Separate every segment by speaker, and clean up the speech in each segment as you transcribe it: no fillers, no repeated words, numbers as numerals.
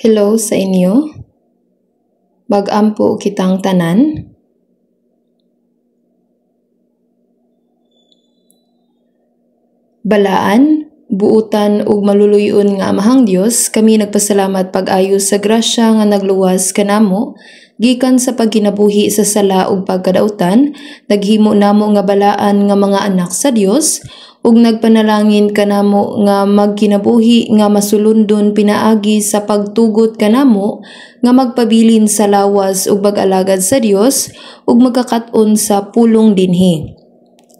Speaker 1: Hello sa inyo. Mag-ampo kitang tanan. Balaan, buutan ug maluluyon nga Amahang Dios, kami nagpasalamat pag-ayo sa grasya nga nagluwas kanamo gikan sa pagkinabuhi sa sala ug pagkadautan. Naghimo namo nga balaan nga mga anak sa Dios ug nagpanalangin kanamo nga magkinabuhi nga masulundon pinaagi sa pagtugot kanamo nga magpabilin sa lawas ug pag-alagad sa Dios ug magkakat-on sa pulong dinhi.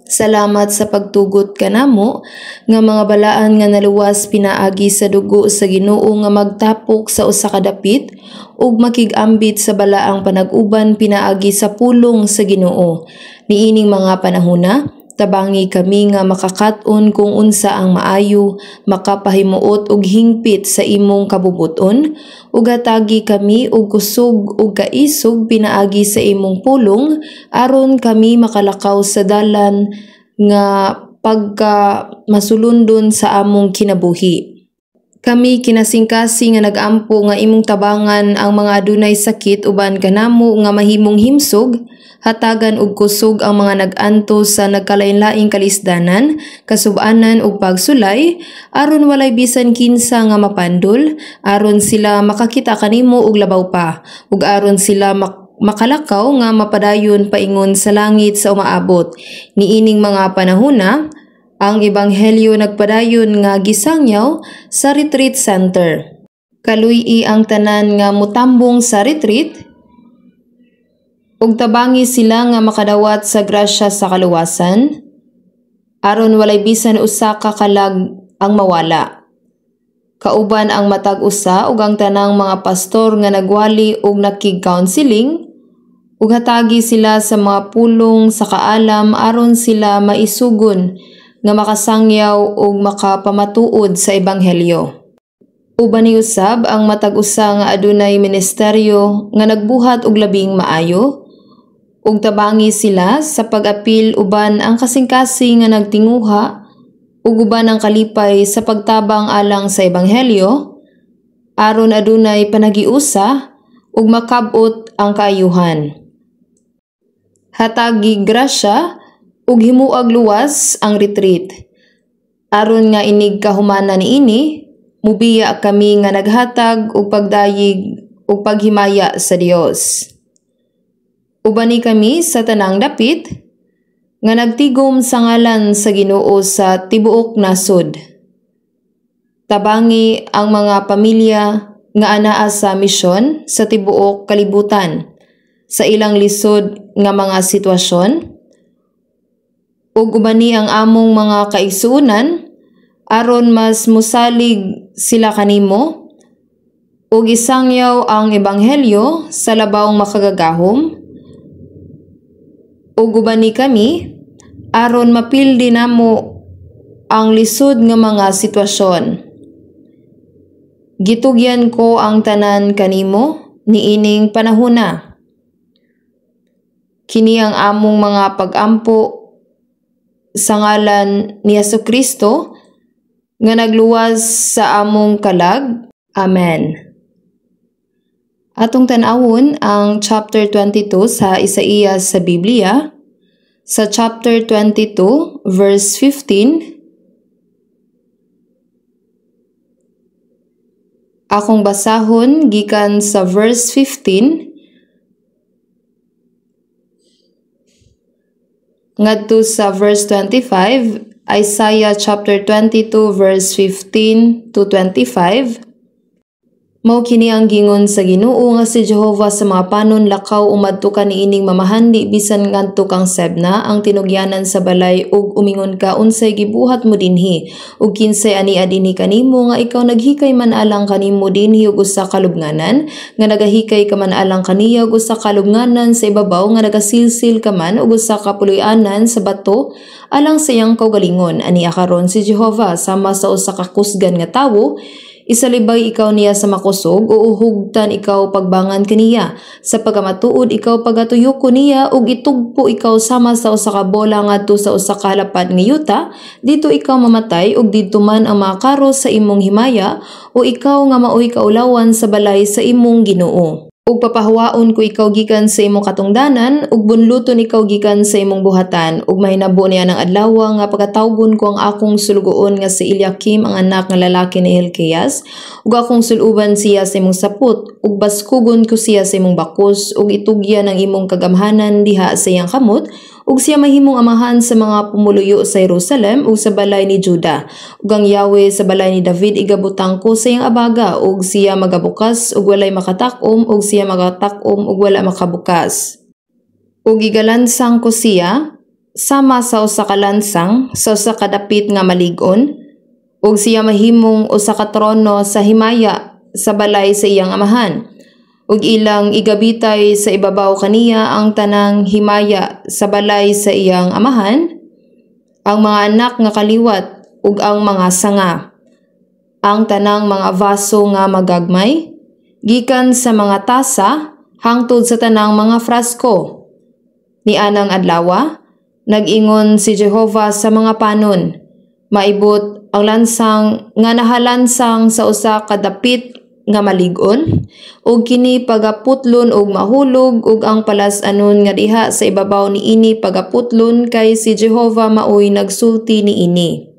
Speaker 1: Salamat sa pagtugot kanamo nga mga balaan nga naluwas pinaagi sa dugo sa Ginoo nga magtapok sa usa ka dapit ug makig-ambit sa balaang panag-uban pinaagi sa pulong sa Ginoo. Niining mga panahona, tabangi kami nga makakat-on kung unsa ang maayo, makapahimuot og hingpit sa imong kabubuton, ug hatagi kami og kusog ug kaisog pinaagi sa imong pulong aron kami makalakaw sa dalan nga pagka masulundon sa among kinabuhi. Kami kinasingkasi nga nag-ampo nga imong tabangan ang mga adunay sakit uban kanamo nga mahimong himsog, hatagan ug kusog ang mga nag-anto sa nagkalain-laing kalisdanan, kasub-anan ug pagsulay, aron walay bisan kinsa nga mapandol, aron sila makakita kanimo og labaw pa, ug aron sila makalakaw nga mapadayon paingon sa langit sa umaabot. Niining mga panahona, ang ebanghelyo nagpadayon nga gisangyaw sa retreat center. Kaluy-i ang tanan nga mutambong sa retreat ug tabangi sila nga makadawat sa grasya sa kaluwasan aron walay bisan usa ka kalag ang mawala. Kauban ang matag usa ug ang tanang mga pastor nga nagwali ug nakig-counseling ug hatagi sila sa mga pulong sa kaalam aron sila maisugon nga makasangyaw ug makapamatuod sa ebanghelyo. Uban ni usab ang matag usa nga adunay ministeryo nga nagbuhat og labing maayo ug tabangi sila sa pag-apil uban ang kasing-kasing nga nagtinguha ug uban ang kalipay sa pagtabang alang sa ebanghelyo aron adunay panagiusa ug makab-ot ang kaayuhan. Hatagi grasya ug himuag luwas ang retreat. Aron nga inig kahumanan niini, mubiya kami nga naghatag og pagdayig ug paghimaya sa Dios. Ubani kami sa tanang dapit nga nagtigom sa ngalan sa Ginoo sa tibuok nasod. Tabangi ang mga pamilya nga anaa sa misyon sa tibuok kalibutan sa ilang lisod nga mga sitwasyon ug ubani ang among mga kaigsuonan aron mas musalig sila kanimo ug isangyaw ang ebanghelyo sa labawng makagagahom ug ubani kami aron mapildi namo ang lisod nga mga sitwasyon. Gitugyan ko ang tanan kanimo niining panahona. Kini ang among mga pag-ampo sa ngalan ni Jesucristo nga nagluwas sa among kalag. Amen. Atong tan-awon ang chapter 22 sa Isaías sa Biblia. Sa chapter 22 verse 15, akong basahon gikan sa verse 15 ngadto sa verse 25, Isaiah chapter 22 verse 15 to 25. Mao kini ang gingon sa Ginoo nga si Jehovah sa mga panon lakaw umadto ka niining mamahandi bisan ngadto kang sebna ang tinugyanan sa balay ug umingon ka unsay gibuhat mo dinhi ug kinsay ania dinhi kanimo nga ikaw naghikay man alang kanimo dinhi ug usa ka lubnganan nga nagahikay ka man alang kaniya ug usa ka lubnganan sa ibabaw nga nagasilsil ka man ug usa ka puloy-anan sa bato alang sa iyang kaugalingon. Ania karon si Jehovah sama sa usa ka kusgan nga tawo Isalibay ikaw niya sa makusog o uhugtan ikaw pagbangan kaniya. Sa pagkamatuod ikaw pagatuyuko niya ug itugpo ikaw sama sa usa ka bola ngadto sa usa ka halapad nga yuta, dito ikaw mamatay ug didto man ang mga karo sa imong himaya o ikaw nga maoy kaulawan sa balay sa imong Ginoo. Ug papahawaon ko ikaw gikan sa imong katungdanan ug bunluton ikaw gikan sa imong buhatan ug mahinabo niya ng adlaw nga pagkatawgon ko ang akong sulugoon nga si Eliakim ang anak nga lalaki ni Hilkias ug akong suluban siya sa imong sapot ug baskugon ko siya sa imong bakos ug itugyan ang imong kagamhanan diha sa iyang kamot ug siya mahimong amahan sa mga pumuluyo sa Jerusalem ug sa balay ni Juda ug ang Yahweh sa balay ni David igabutang ko sa iyang abaga ug siya magabukas ug walay makatakom ug siya magatakom ug wala makabukas ug igalansang ko siya sama sa usa ka lansang sa usa ka dapit nga malig-on ug siya mahimong usa ka trono sa himaya sa balay sa iyang amahan ug ilang igabitay sa ibabaw kaniya ang tanang himaya sa balay sa iyang amahan, ang mga anak nga kaliwat ug ang mga sanga, ang tanang mga vaso nga magagmay, gikan sa mga tasa hangtod sa tanang mga frasko. Ni anang adlawa, nag-ingon si Jehovah sa mga panon, maibot ang lansang nga nahalansang sa usa ka dapit nga malig-on ug kini pagaputlon ug mahulog ug ang palas-anon nga diha sa ibabaw niini pagaputlon kay si Jehovah maoy nagsulti niini.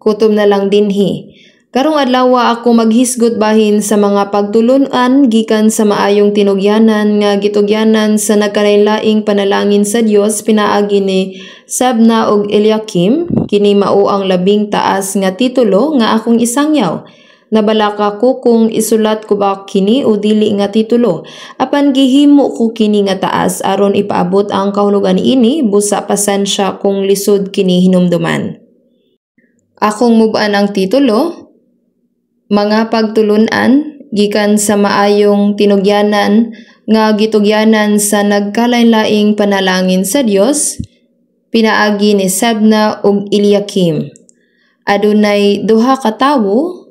Speaker 1: Kutom na lang dinhi. Karong adlaw ako maghisgot bahin sa mga pagtulon-an gikan sa maayong tinugyanan nga gitugyanan sa nagkalain-laing panalangin sa Dios pinaagi ni Sebna ug Eliakim. Kini mao ang labing taas nga titulo nga akong isangyaw. Nabalaka ko kung isulat ko ba kini o dili nga titulo. Apan gihimo ko kini nga taas aron ipaabot ang kahulugan ini busa pasensya kung lisod kini hinumduman. Akong mubaan ang titulo, mga pagtulunan gikan sa maayong tinugyanan nga gitugyanan sa nagkalain-laing panalangin sa Dios pinaagi ni Sebna ug Eliakim. Adunay duha ka tawo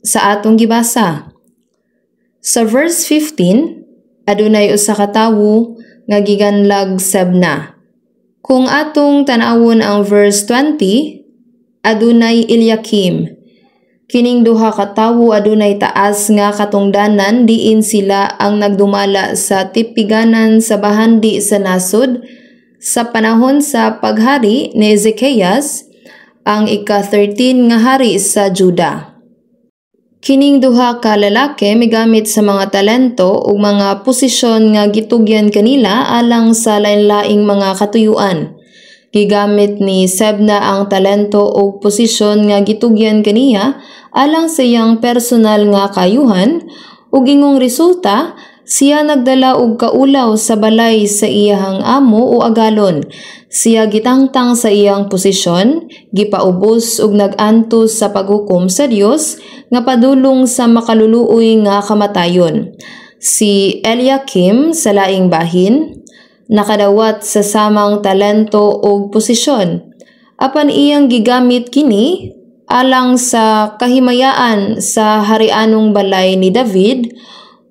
Speaker 1: sa atong gibasa. Sa verse 15, adunay usa ka tawo nga giganlag Sebna. Kung atong tan-awon ang verse 20, adunay Eliakim. Kining duha ka tawo adunay taas nga katungdanan diin sila ang nagdumala sa tipiganan sa bahandi sa nasod sa panahon sa paghari ni Ezekias, ang ika-13 nga hari sa Juda. Kining duha ka lalaki migamit sa mga talento o mga posisyon nga gitugyan kanila alang sa lain-laing mga katuyuan. Gigamit ni Sebna ang talento o posisyon nga gitugyan kaniya alang sa iyang personal nga kayuhan ug ingong resulta siya nagdala og kaulaw sa balay sa iyahang amo o agalon. Siya gitangtang sa iyang posisyon, gipaubos ug nagantos sa paghukom sa Dios nga padulong sa makaluluoy nga kamatayon. Si Eliakim sa laing bahin nakadawat sa samang talento ug posisyon. Apan iyang gigamit kini alang sa kahimayaan sa harianong balay ni David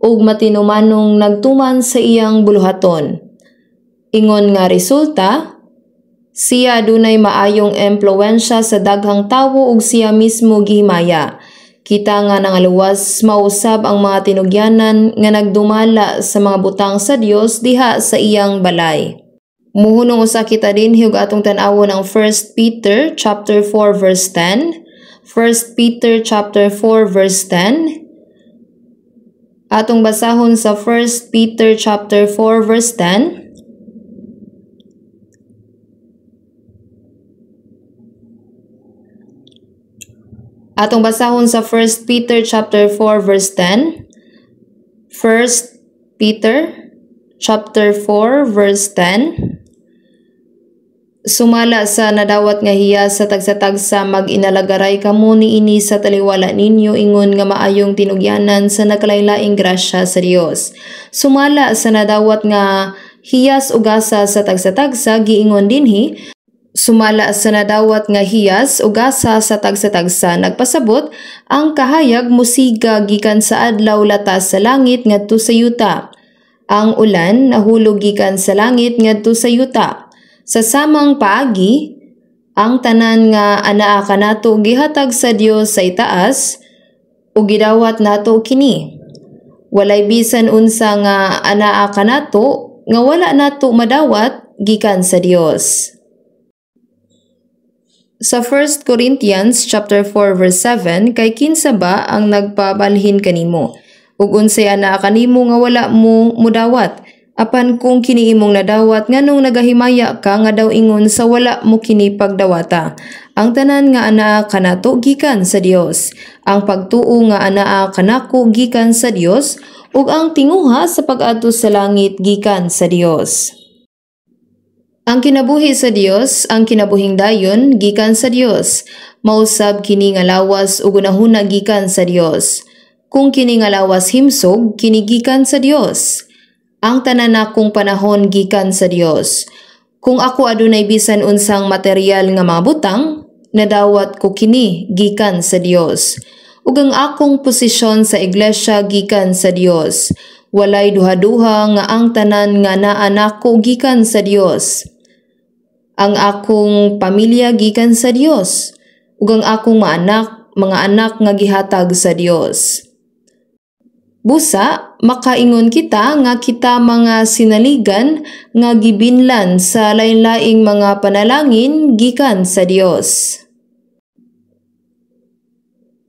Speaker 1: ug matinumanong nagtuman sa iyang buluhaton. Ingon nga resulta, siya dunay maayong impluwensya sa daghang tawo ug siya mismo gihimaya. Kita nga nangaluwas mausab ang mga tinugyanan nga nagdumala sa mga butang sa Dios diha sa iyang balay. Muhunong usa kita dinhi ug atong tan-awon ang 1 Peter chapter 4 verse 10. 1 Peter chapter 4 verse 10. Atong basahon sa 1 Peter chapter 4 verse 10. Atong basahon sa 1 Peter chapter 4 verse 10. 1 Peter chapter 4 verse 10. Sumala sa nadawat nga hiya sa tagsa-tagsa mag-inalagaray kamo niini sa taliwala ninyo ingon nga maayong tinugyanan sa nakalaylaing grasya sa Dios. Sumala sa nadawat nga hiyas ugasa sa tagsa-tagsa giingon dinhi Sumala sa nadawat nga hiyas ug asa sa tagsa-tagsa nagpasabot ang kahayag musiga gikan sa adlaw latas sa langit ngadto sa yuta. Ang ulan nahulog gikan sa langit ngadto sa yuta. Sa samang paagi ang tanan nga anaa kanato gihatag sa Dios sa itaas ug gidawat nato kini. Walay bisan unsa nga anaa kanato nga wala nato madawat gikan sa Dios. Sa 1 Corinthians chapter 4 verse 7 kay kinsa ba ang nagpabalhin kanimo ug unsay anaa kanimo nga wala mo mudawat apan kung kini imong nadawat nganong nagahimaya ka nga daw ingon sa wala mo kini pagdawata. Ang tanan nga anaa kanato gikan sa Dios, ang pagtuo nga anaa kanako gikan sa Dios ug ang tinguha sa pag-adto sa langit gikan sa Dios. Ang kinabuhi sa Dios, ang kinabuhing dayon gikan sa Dios. Mausab kini nga lawas ug unahuna gikan sa Dios. Kung kini nga lawas himsog, kini gikan sa Dios. Ang tanan akong panahon gikan sa Dios. Kung ako adunay bisan unsang material nga mga butang, nadawat ko kini gikan sa Dios. Ug ang akong posisyon sa iglesia gikan sa Dios. Walay duha-duha nga ang tanan nga naa nako gikan sa Dios. Ang akong pamilya gikan sa Dios ug ang akong mga anak nga gihatag sa Dios. Busa, makaingon kita nga kita mga sinaligan nga gibinlan sa lain-laing mga panalangin gikan sa Dios.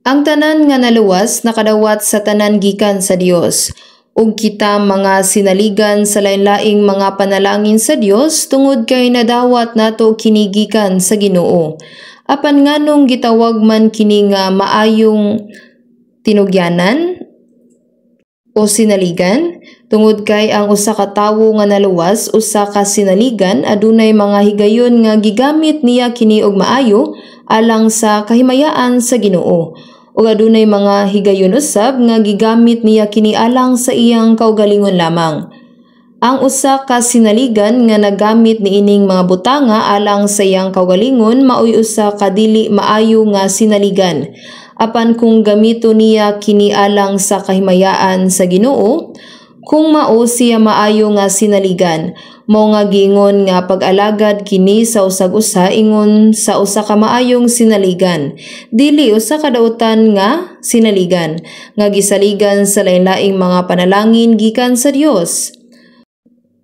Speaker 1: Ang tanan nga naluwas nakadawat sa tanan gikan sa Dios. Ug kita mga sinaligan sa lain-laing mga panalangin sa Dios tungod kay nadawat nato kini gikan sa Ginoo. Apan nganong gitawag man kini nga maayong tinugyanan o sinaligan tungod kay ang usa ka tawo nga naluwas usa ka sinaligan adunay mga higayon nga gigamit niya kini og maayo alang sa kahimayaan sa Ginoo. O adunay mga higayon usab nga gigamit niya kini alang sa iyang kaugalingon lamang. Ang usa ka sinaligan nga nagamit niining mga butanga alang sa iyang kaugalingon maoy usa ka dili maayo nga sinaligan. Apan kung gamito niya kini alang sa kahimayaan sa Ginoo, kung mao siya maayo nga sinaligan, mao nga gingon nga pag-alagad kini sa usag usa ingon sa usa ka maayong sinaligan, dili usa ka dautan nga sinaligan nga gisaligan sa lain-laing mga panalangin gikan sa Dios.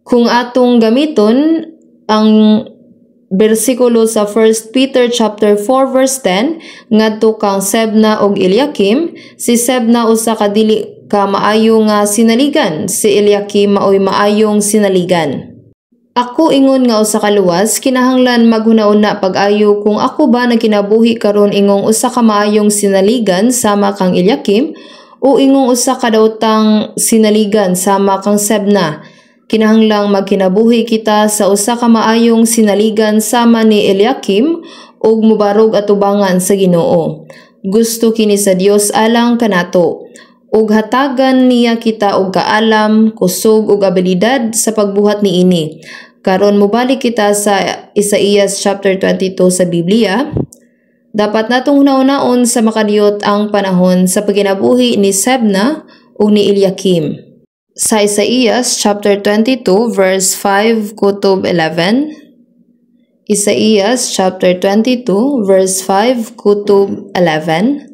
Speaker 1: Kung atong gamiton ang bersikulo sa 1 Peter chapter 4 verse 10 ngadto kang Sebna og Eliakim, si Sebna usa ka dili ka maayo nga sinaligan, si Eliakim maoy maayong sinaligan. Ako ingon nga usa ka luwas, kinahanglan maghuna-una pag-ayo kung ako ba nagkinabuhi karon ingong usa ka maayong sinaligan sama kang Eliakim o ingong usa ka daotang sinaligan sama kang Sebna. Kinahanglang magkinabuhi kita sa usa ka maayong sinaligan sama ni Eliakim ug mubarog atubangan sa Ginoo. Gusto kini sa Dios alang kanato. Ug hatagan niya kita og kaalam, kusog ug abilidad sa pagbuhat niini. Karon mobalik kita sa Isaías chapter 22 sa Biblia. Dapat natong hunaon sa makadiyot ang panahon sa pagkinabuhi ni Sebna ug ni Eliakim. Sa Isaías chapter 22 verse 5 kutob 11. Isaías chapter 22 verse 5 kutob 11.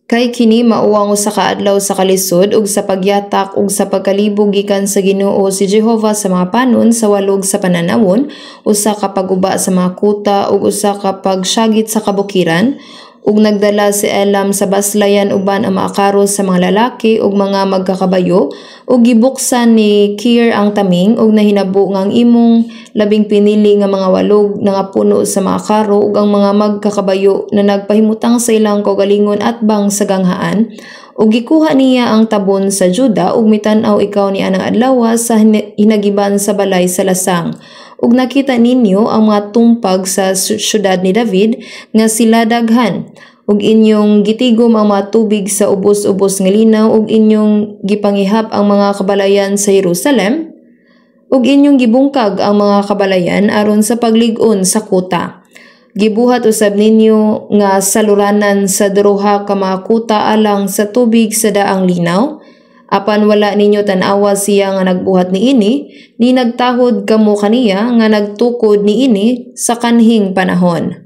Speaker 1: Kay kini mauwang usa ka adlaw sa kalisod ug sa pagyatak ug sa pagkalibog gikan sa Ginoo si Jehova sa mga panon sa walog sa pananawon, usa ka paguba sa mga kuta ug usa ka pagsyagit sa kabukiran. Ug nagdala si Elam sa baslayan uban ang mga karos sa mga lalaki ug mga magkakabayo ug gibuksan ni Kir ang taming ug nahinabo nga ang imong labing pinili nga mga walog nga puno sa mga karo ug ang mga magkakabayo na nagpahimutang sa ilang kaugalingon at bang sa ganghaan ug gikuha niya ang tabon sa Juda ug mitan-aw ikaw ni anang adlaw sa hinagiban sa balay sa lasang. Ug nakita ninyo ang mga tumpag sa syudad ni David nga sila daghan. Ug inyong gitigom ang mga tubig sa ubos-ubos nga linaw ug inyong gipangihap ang mga kabalayan sa Jerusalem. ug inyong gibungkag ang mga kabalayan aron sa paglig-on sa kuta. Gibuhat usab ninyo nga saluranan sa duruha ka mga kuta alang sa tubig sa daang linaw. Apan wala ninyo tan-awa siya nga nagbuhat niini, ni nagtahod kamo kaniya nga nagtukod niini sa kanhing panahon.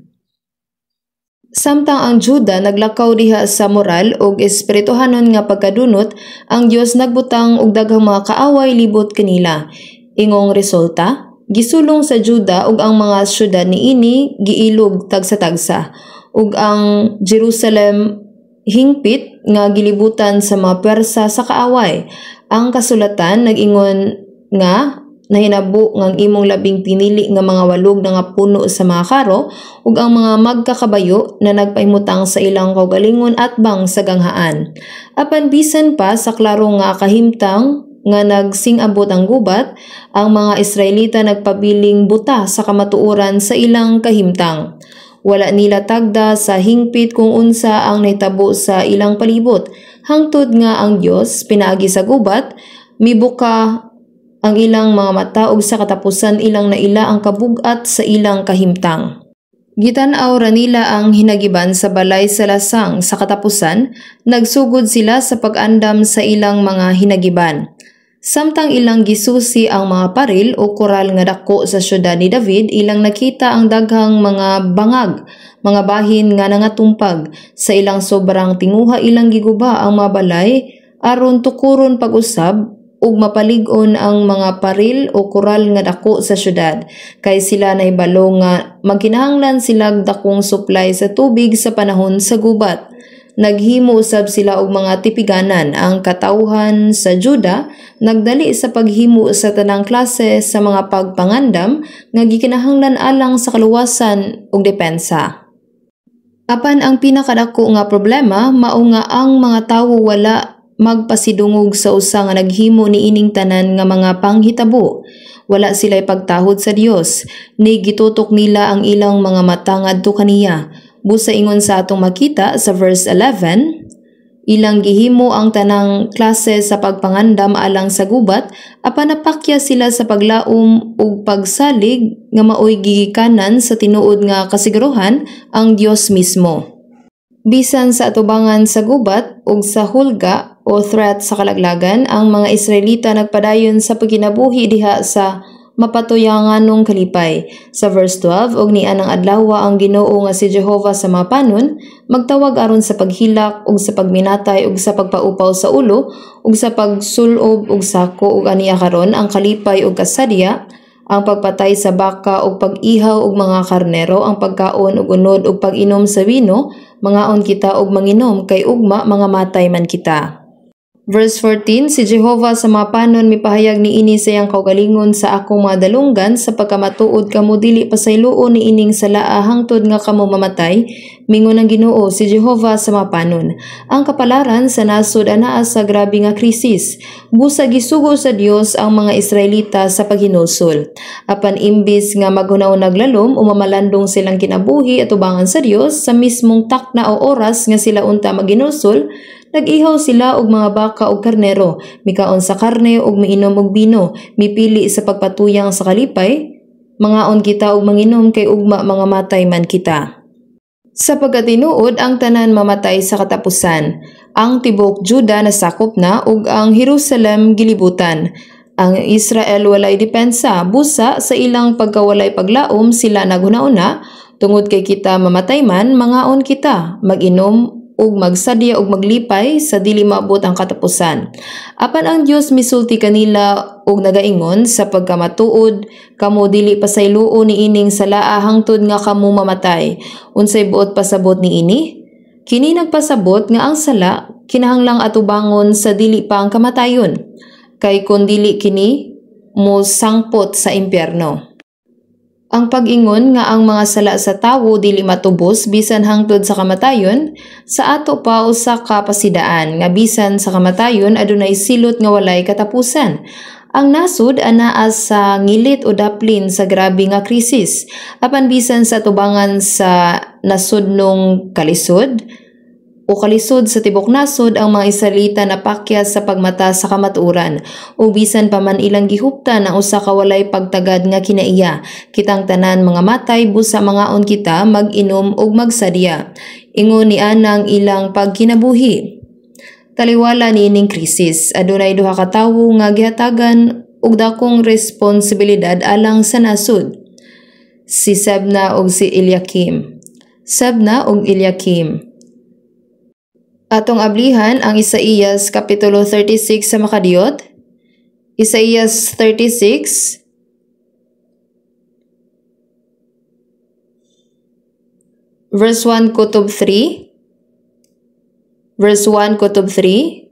Speaker 1: Samtang ang Juda naglakaw diha sa moral ug espirituhanon nga pagkadunot, ang Dios nagbutang og daghang mga kaaway libot kanila. Ingong resulta, gisulong sa Juda ug ang mga syudad niini giilog tagsa-tagsa, ug ang Jerusalem hingpit nga gilibutan sa mga Persa sa kaaway. Ang kasulatan nag-ingon nga nahinabo ngang imong labing pinili nga mga walog na nga puno sa mga karo ug ang mga magkakabayo na nagpahimutang sa ilang kaugalingon at bang sa ganghaan. Apan bisan pa sa klaro nga kahimtang nga nagsing-abot ang gubat, ang mga Israelita nagpabiling buta sa kamatuoran sa ilang kahimtang. Wala nila tagda sa hingpit kung unsa ang naitabo sa ilang palibot, hangtod nga ang Dios pinaagi sa gubat, mibuka ang ilang mga mata ug sa katapusan ilang naila ang kabug-at sa ilang kahimtang. Gitan-aw ra nila ang hinagiban sa balay sa lasang sa katapusan, nagsugod sila sa pag-andam sa ilang mga hinagiban. Samtang ilang gisusi ang mga paril o koral nga dako sa syudad ni David, ilang nakita ang daghang mga bangag, mga bahin nga nangatumpag. Sa ilang sobrang tinguha ilang giguba ang mga balay aron tukuron pag-usab ug mapalig-on ang mga paril o koral nga dako sa syudad, kay sila nahibalo nga magkinahanglan sila dakong supply sa tubig sa panahon sa gubat. Naghimo usab sila og mga tipiganan. Ang katawhan sa Juda nagdali sa paghimo sa tanang klase sa mga pagpangandam nga gikinahanglan alang sa kaluwasan ug depensa. Apan ang pinakadako nga problema mao nga ang mga tawo wala magpasidungog sa usa nga naghimo ni ining tanan nga mga panghitabo. Wala sila'y pagtahod sa Dios, ni gitutok nila ang ilang mga mata ngadto kaniya. Busa ingon sa atong makita sa verse 11, ilang gihimo ang tanang klase sa pagpangandam alang sa gubat, apan napakya sila sa paglaom ug pagsalig nga maoy gigikanan sa tinuod nga kasiguruhan ang Dios mismo. Bisan sa atubangan sa gubat ug sa hulga o threat sa kalaglagan, ang mga Israelita nagpadayon sa pagkinabuhi diha sa mapatuyanganong kalipay. Sa verse 12, og niya ng adlaw ang Ginoo nga si Jehovah sa mapanon, magtawag aron sa paghilak ug sa pagminatay ug sa pagpaupaw sa ulo ug sa pagsulob ug sako ug aniya karon ang kalipay ug kasadya, ang pagpatay sa baka ug pag-ihaw ug mga karnero, ang pagkaon ug unod ug pag-inom sa bino, mangaon kita ug manginom kay ugma mga matay man kita. Verse 14, si Jehovah sa mapanon mipahayag ni ini sa iyang kaugalingon sa akong mga dalunggan sa pagkamatuod kamo dili pasayloon ni ining salaa hangtod nga kamo mamatay, mingon ang Ginoo si Jehovah sa mapanon. Ang kapalaran sa nasod anaa sa grabe nga krisis. Busa gisugo sa Dios ang mga Israelita sa paghinusol. Apan imbis nga maghunaw naglalom o mamalandong silang kinabuhi at ubangan sa Dios sa mismong takna o oras nga sila unta maghinusol, nag-ihaw sila og mga baka og karnero, mikaon sa karne og miinom og bino, mipili sa pagpatuyang sa kalipay, mangaon kita og manginom kay ugma mga matay man kita. Sa pagkatinuod ang tanan mamatay sa katapusan, ang tibok Juda nasakop na ug ang Jerusalem gilibutan. Ang Israel walay depensa, busa sa ilang pagkawalay paglaom sila naghuna-una, tungod kay kita mamatay man, mangaon kita, mag-inom ug magsadya ug maglipay sa dili maabot ang katapusan. Apan ang Dios misulti kanila ug nagaingon sa pagkamatuod kamo dili pasayloon ni ining salaa hangtod nga kamo mamatay. Unsay buot pasabot ni ini? Kini nagpasabot nga ang sala kinahanglang atubangon sa dili pa ang kamatayon, kay kun dili kini mo sangpot sa impyerno. Ang pag-ingon nga ang mga sala sa tawo dili matubos bisan hangtod sa kamatayon, sa ato pa usa ka pasidaan nga bisan sa kamatayon adunay silot nga walay katapusan. Ang nasud anaa sa ngilit o daplin sa grabe nga krisis, apan bisan sa tubangan sa nasudnong kalisod, o kalisod sa tibok nasod ang mga Israelita na pakyas sa pagmata sa kamatuoran. O bisan pa man ilang gihuptan ang usa ka walay pagtagad nga kinaiya. Kitang tanan mga matay busa mangaon kita mag-inom ug magsadya. Ingon ni anang ilang pagkinabuhi. Taliwala niining krisis, adunay duha ka tawo nga gihatagan og dakong responsibilidad alang sa nasod. Si Sebna ug si Eliakim. Sebna ug Eliakim. Atong ablihan ang Isaías Kapitulo 36 sa makadiyot. Isaías 36 verse 1 kutob 3. Verse 1 kutob 3.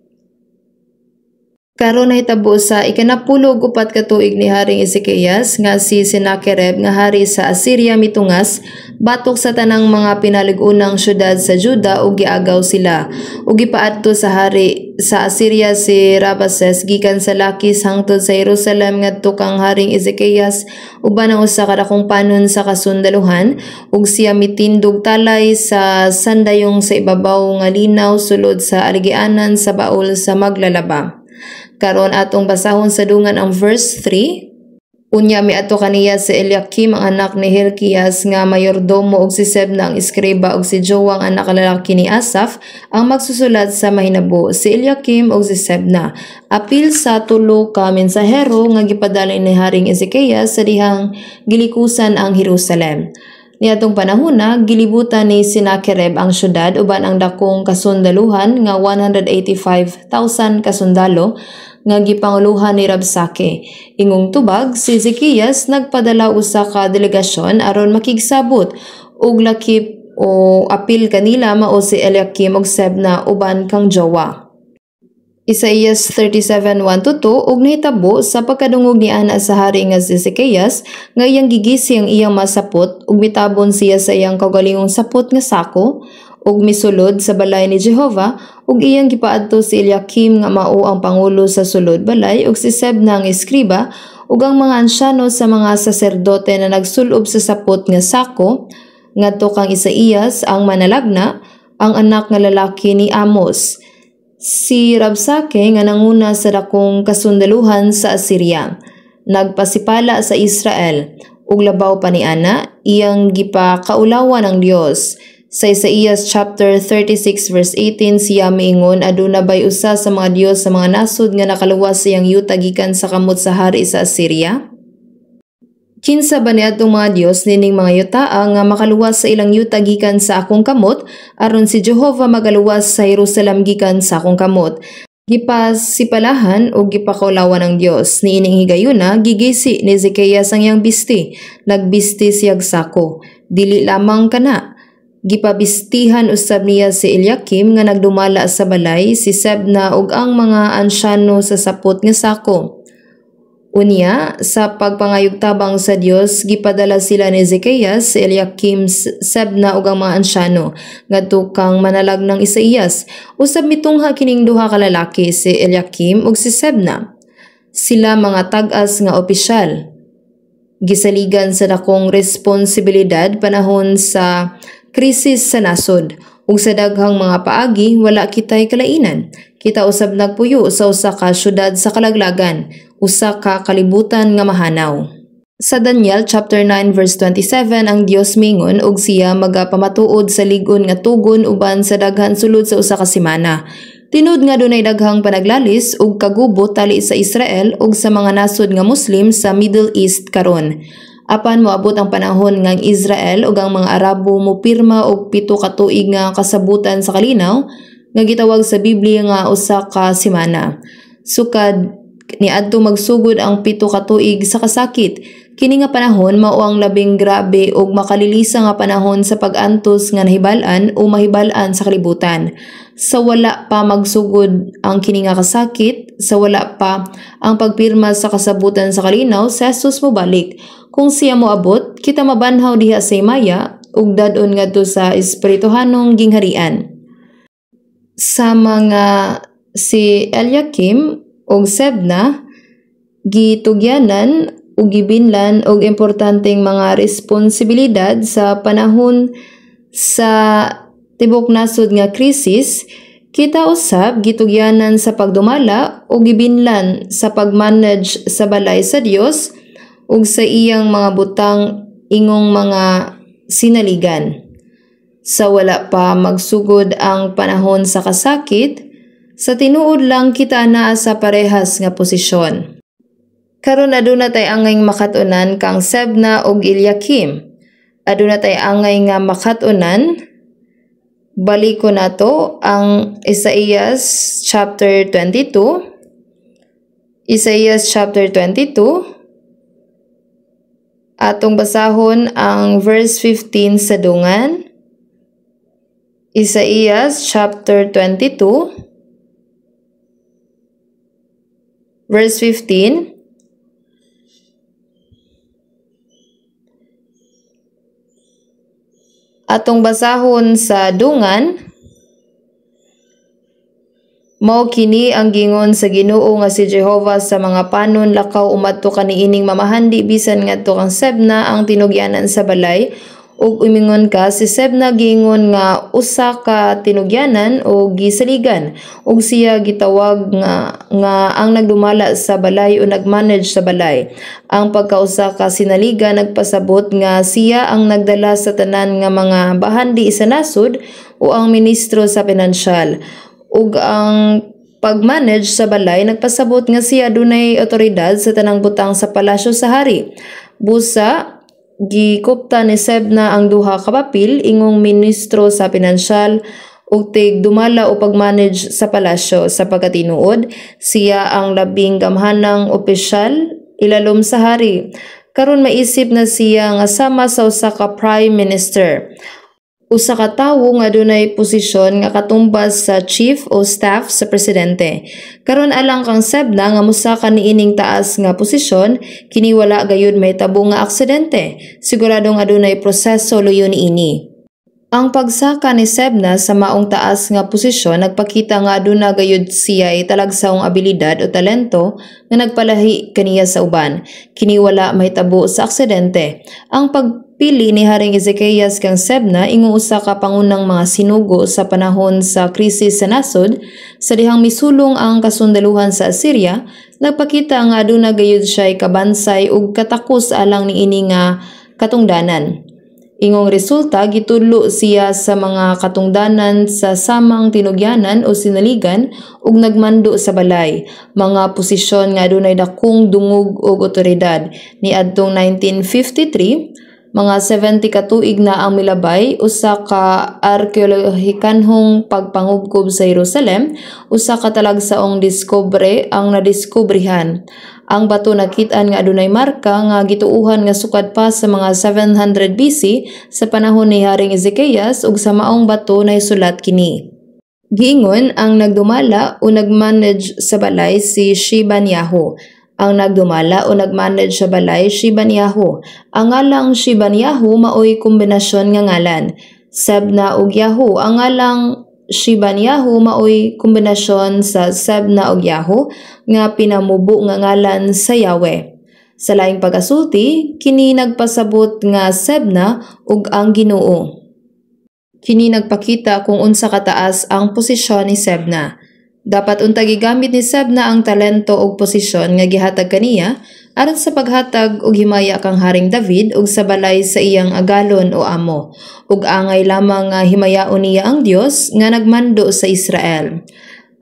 Speaker 1: Karon nahitabo sa ikanapulog upat ka tuig ni Haring Ezekias nga si Sennacherib nga hari sa Assyria mitungas batok sa tanang mga pinalig-unang syudad sa Juda ug giagaw sila ug gipaadto sa hari sa Assyria si Rabsaces gikan sa Lakis hangtod sa Jerusalem ngadto kang Haring Ezekias uban ang usa ka dakong panon sa kasundaluhan ug siya mitindog talay sa sandayong sa ibabaw nga linaw sulod sa aligianan sa baul sa maglalaba. Karon atong basahon sa dungan ang verse 3. Unya miadto kaniya si Eliakim ang anak ni Hilkias nga mayordomo ug si Sebna ang eskriba ug si Joa ang anak lalaki ni Asaph ang magsusulat sa mahinabo. Si Eliakim ug si Sebna apil sa tulo ka mensahero nga gipadala ni Haring Ezekias sa dihang gilikusan ang Jerusalem. Niadtong panahona gilibutan ni Sennacherib ang syudad uban ang dakong kasundaluhan nga 185,000 kasundalo nga gipanguluhan ni Rabsake. Ingong tubag si Ezekias nagpadala usa ka delegasyon aron makigsabot og lakip o apil kanila mao si Eliakim ug Sebna uban kang Joa. Isaías 37:1-2 ug nahitabo sa pagkadungog ni ana sa hari nga si Ezekias nga iyang gigisi ang iyang masapot ug mitabon siya sa iyang kaugalingong sapot nga sako ug misulod sa balay ni Jehova ug iyang gipaadto si Eliakim nga mao ang pangulo sa sulod balay ug si Sebna ang eskriba ug ang mga ansyano sa mga saserdote na nagsulob sa sapot nga sako ngadto kang Isaías ang manalagna ang anak nga lalaki ni Amos. Si Rabsake nga nanguna sa dakong kasundaluhan sa Assyria nagpasipala sa Israel ug labaw pa ni ana iyang gipakaulawan ng Dios. Sa Isaías chapter 36 verse 18 siya miingon aduna bay usa sa mga Dios sa mga nasod nga nakaluwas sa iyang yuta gikan sa kamot sa hari sa Assyria? Kinsa ba niadtong mga Dios nining mga yutaa nga makaluwas sa ilang yuta gikan sa akong kamot aron si Jehova magaluwas sa Jerusalem gikan sa akong kamot? Gipasipalahan o gipakaulawan ng Dios niining higayuna gigisi ni Ezekias ang iyang bisti nagbisti siyag sako dili lamang kana gipabistihan usab niya si Eliakim nga nagdumala sa balay si Sebna ug ang mga ansyano sa sapot nga sako. Unya, sa pagpangayugtabang sa Dios, gipadala sila ni Ezekias, Eliakim, Sebna ug ang mga ansyano ngadto kang manalag ng Isaías. Usab mitungha kining duha ka lalaki si Eliakim ug si Sebna. Sila mga tag-as nga opisyal. Gisaligan sa dakong responsibilidad panahon sa krisis sa nasod. Ug sa daghang mga paagi wala kitay kalainan. Kita usab nagpuyo sa usa ka syudad sa kalaglagan, usa ka kalibutan nga mahanaw. Sa Daniel chapter 9 verse 27 ang Dios mingon ug siya magapamatuod sa lig-on nga tugon uban sa daghan sulod sa usa ka semana. Tinud nga dunay daghang panaglalis ug kagubot tali sa Israel ug sa mga nasod nga Muslim sa Middle East karon. Apan moabot ang panahon nga ang Israel ug ang mga Arabo mopirma og 7 ka tuig nga kasabutan sa kalinaw nga gitawag sa Biblia nga usa ka semana. Sukad niadto magsugod ang 7 ka tuig sa kasakit. Kini nga panahon mao ang labing grabe ug makalilisa nga panahon sa pag-antos nga nahibal-an o mahibal-an sa kalibutan. Sa wala pa magsugod ang kini nga kasakit, sa wala pa ang pagpirma sa kasabutan sa kalinaw, si Jesus mobalik. Kung siya moabot, kita mabanhaw diha sa himaya ug dadon ngadto sa espirituhanong gingharian. Sa mga si Eliakim ug Sebna gitugyanan ug gibinlan og importanteng mga responsibilidad sa panahon sa tibok nasod nga krisis, kita usab gitugyanan sa pagdumala o gibinlan sa pagmanage sa balay sa Dios ug sa iyang mga butang ingong mga sinaligan. Sa wala pa magsugod ang panahon sa kasakit, sa tinuod lang kita naa sa parehas nga posisyon. Karon aduna tay angay makatunan kang Sebna ug Eliakim. Aduna tay angay nga makatunan. Baliko nato ang Isaias chapter 22. Isaias chapter 22. Atong basahon ang verse 15 sa dungan. Isaias chapter 22 verse 15. Atong basahon sa dungan, mao kini ang gingon sa Ginoo nga si Jehovah sa mga panon lakaw umadto kaniining mamahandi bisan ngadto kang Sebna ang tinugyanan sa balay ug umingon ka si Sebna gingon nga usa ka tinugyanan o gisaligan ug siya gitawag nga ang nagdumala sa balay o nagmanage sa balay. Ang pagkausa ka sinaligan nagpasabot nga siya ang nagdala sa tanan nga mga bahandi sa nasod o ang ministro sa pinansyal. Ug ang pagmanage sa balay nagpasabot nga siya dunay otoridad sa tanang butang sa palasyo sa hari. Busa gikupta ni Sebna ang duha ka papel ingong ministro sa pinansyal ug tigdumala o pagmanage sa palasyo sa pagkatinuod siya ang labing gamhanang opisyal ilalom sa hari. Karon maisip na siya nga sama sa usa ka prime minister. Usa ka tawo nga dunay posisyon nga katumbas sa chief o staff sa presidente. Karon alang kang Sebna nga mosaka niining taas nga posisyon, kini wala gayud may tabo nga aksidente. Siguradong adunay proseso luyo niini. Ang pagsaka ni Sebna sa maong taas nga posisyon nagpakita nga aduna gayud siya ay talagsaong abilidad o talento nga nagpalahi kaniya sa uban. Kini wala may tabo sa aksidente. Ang pagpili ni Haring Ezekias kang Sebna ingong usa ka pangunang mga sinugo sa panahon sa krisis sa nasod sa dihang misulong ang kasundaluhan sa Assyria, nagpakita nga aduna gayud siya ay kabansay ug katakos alang niini nga katungdanan. Ingong resulta gitudlo siya sa mga katungdanan sa samang tinugyanan o sinaligan ug nagmando sa balay, mga posisyon nga adunay dakong dungog ug otoridad. Niadtong 1953, mga 70 ka tuig na ang milabay usa ka arkeolohikanhong pagpangubkob sa Jerusalem, usa ka talagsaong diskobre ang nadiskobrehan. Ang bato nakit-an nga adunay marka nga gituuhan nga sukad pa sa mga 700 BC sa panahon ni Haring Ezekias ug sa maong bato naisulat kini. Giingon ang nagdumala o nagmanage sa balay si Shebaniyahu. Ang nagdumala o nagmanage sa balay Shebaniyahu. Ang ngalang Shebaniyahu maoy kombinasyon nga ngalan. Sebna ug Yahu. Ang ngalang Shebaniyahu maoy kombinasyon sa Sebna ug Yahu nga pinamubo nga ngalan sa Yahweh. Sa laing pagasulti, kini nagpasabot nga Sebna ug ang Ginoo. Kini nagpakita kung unsa kataas ang posisyon ni Sebna. Dapat unta gigamit ni Sebna ang talento ug posisyon nga gihatag kaniya aron sa paghatag og himaya kang Haring David ug sa balay sa iyang agalon o amo, ug angay lamang nga himayaon niya ang Dios nga nagmando sa Israel.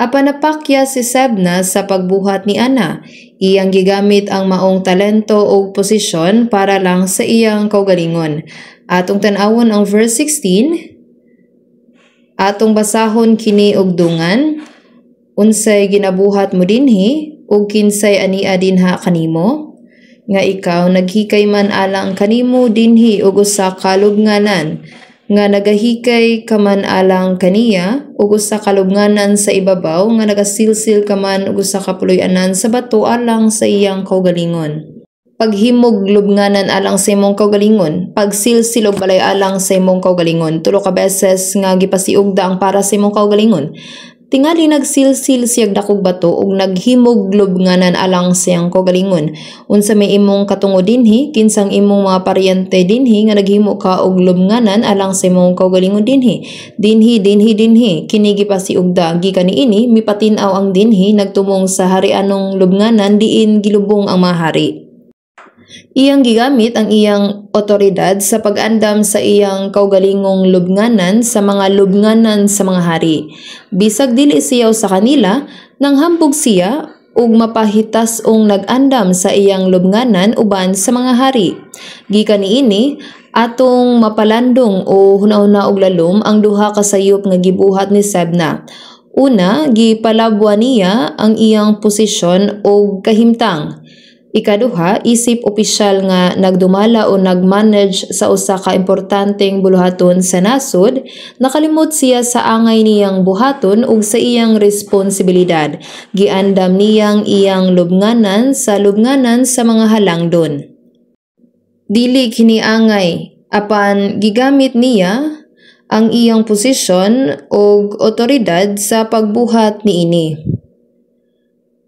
Speaker 1: Apan napakya si Sebna sa pagbuhat ni Ana, iyang gigamit ang maong talento ug posisyon para lang sa iyang kaugalingon. Atong tan-awon ang verse 16. Atong basahon kini og dungan. Unsay ginabuhat mo dinhi ug kinsay ania dinha kanimo nga ikaw naghikay man alang kanimo dinhi ug usa ka lubnganan nga nagahikay ka man alang kaniya ug usa ka lubnganan sa ibabaw nga nagasilsil ka man ug usa ka puloy-anan sa bato alang sa iyang kaugalingon. Paghimog lubnganan alang sa imong kaugalingon, pagsilsil og balay alang sa imong kaugalingon, tulo ka beses nga gipasiugda ang para sa imong kaugalingon. tingali nagsilsil siyag dakog bato ug naghimog lubnganan alang siyang kaugalingon. Unsa may imong katungod dinhi, kinsang imong mga paryente dinhi nga naghimo ka og lubnganan alang sa imong kaugalingon dinhi. Dinhi, kini gipasiugda gikan niini mipatin-aw ang dinhi nagtumong sa harianong lubnganan diin gilubong ang mga hari. Iyang gigamit ang iyang otoridad sa pag-andam sa iyang kaugalingong lubnganan sa mga lubnganan sa mga hari. Bisag dili siyaw sa kanila, nang hambog siya ug mapahitas ong nag-andam sa iyang lubnganan uban sa mga hari. Gikan niini atong mapalandong o hunahuna og lalom ang duha ka sayop nga gibuhat ni Sebna. Una, gipalabwa niya ang iyang posisyon o kahimtang. Ikaduha, isip opisyal nga nagdumala o nagmanage sa usa ka importanteng buluhaton sa nasod, nakalimot siya sa angay niyang buhaton ug sa iyang responsibilidad. Giandam niyang iyang lubnganan sa mga halangdon. Dili kini angay, apan gigamit niya ang iyang posisyon o otoridad sa pagbuhat niini.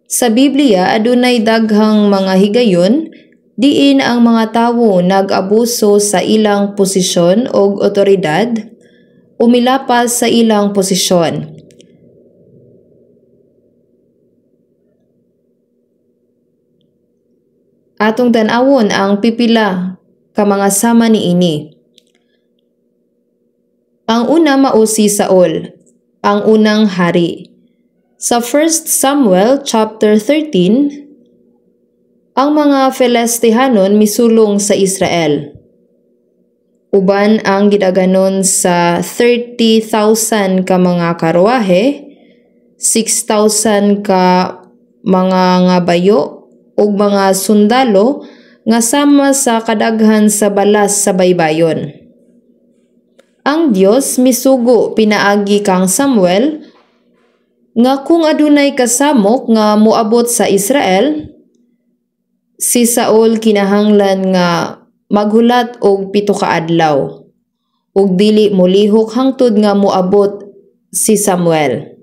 Speaker 1: Sa Biblia, adunay daghang mga higayon diin ang mga tawo nag-abuso sa ilang posisyon o otoridad o milapas sa ilang posisyon. Atong tan-awon ang pipila ka mga sama niini. Ang una mao si Saul, ang unang hari. Sa 1 Samuel chapter 13, ang mga Filistihanon misulong sa Israel. Uban ang gidaganon sa 30,000 ka mga karwahe, 6,000 ka mga nga bayo ug mga sundalo nga sama sa kadaghan sa balas sa baybayon. Ang Dios misugo pinaagi kang Samuel nga kung adunay kasamok nga moabot sa Israel, si Saul kinahanglan nga maghulat og 7 ka adlaw ug dili molihok hangtod nga moabot si Samuel.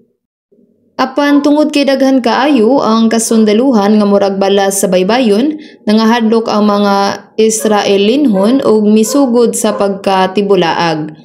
Speaker 1: Apan tungod kay daghan kaayo ang kasundaluhan nga murag balas sa baybayon, nangahadlok ang mga Israelinhon og misugod sa pagkatibulaag.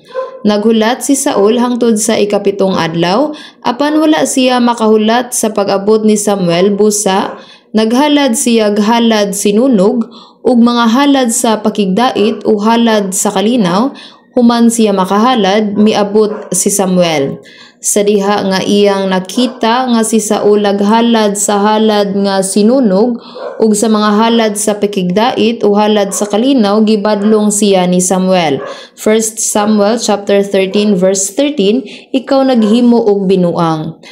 Speaker 1: Naghulat si Saul hangtod sa ikapitong adlaw, apan wala siya makahulat sa pag-abot ni Samuel busa, naghalad siya halad sinunog ug mga halad sa pakigdait o halad sa kalinaw, human siya makahalad miabot si Samuel. Sa diha nga iyang nakita nga si Saul naghalad sa halad nga sinunog ug sa mga halad sa pakigdait o halad sa kalinaw, gibadlong siya ni Samuel. 1 Samuel chapter 13 verse 13, ikaw naghimo og binuang.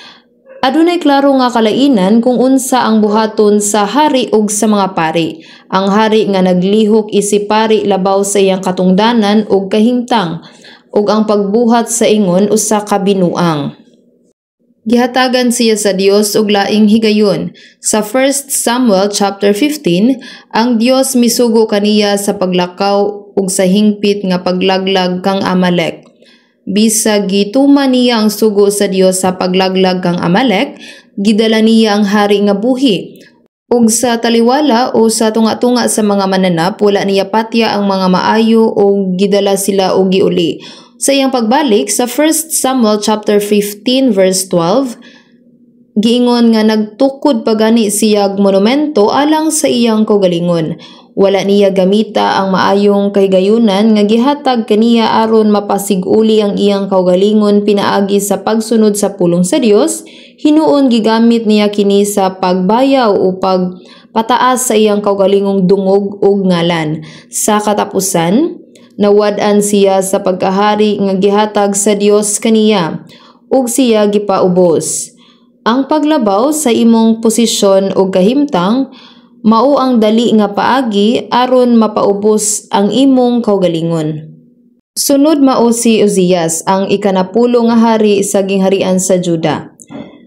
Speaker 1: Adunay klaro nga kalainan kung unsa ang buhaton sa hari ug sa mga pari. Ang hari nga naglihok isip pari labaw sa iyang katungdanan ug kahimtang, ug ang pagbuhat sa ingon usa ka binuang. Gihatagan siya sa Dios og laing higayon. Sa 1 Samuel chapter 15, ang Dios misugo kaniya sa paglakaw ug sa hingpit nga paglaglag kang Amalek. Bisag gituman niya ang sugo sa Dios sa paglaglag kang Amalek, gidala niya ang hari nga buhi. Ug sa taliwala o sa tunga-tunga sa mga mananap, wala niya patya ang mga maayo o gidala sila og giuli. Sa iyang pagbalik sa 1 Samuel chapter 15 verse 12, giingon nga nagtukod pagani siyag monumento alang sa iyang kaugalingon. Wala niya gamita ang maayong kahigayunan nga gihatag kaniya aron mapasiguli ang iyang kaugalingon pinaagi sa pagsunod sa pulong sa Dios. Hinuon gigamit niya kini sa pagbayaw o pagpataas sa iyang kaugalingong dungog ug ngalan. Sa katapusan, nawad-an siya sa pagkahari nga gihatag sa Dios kaniya ug siya gipaubos. Ang paglabaw sa imong posisyon o kahimtang mao ang dali nga paagi aron mapaubos ang imong kaugalingon. Sunod mao si Uzias, ang ikanapulo nga hari sa gingharian sa Juda.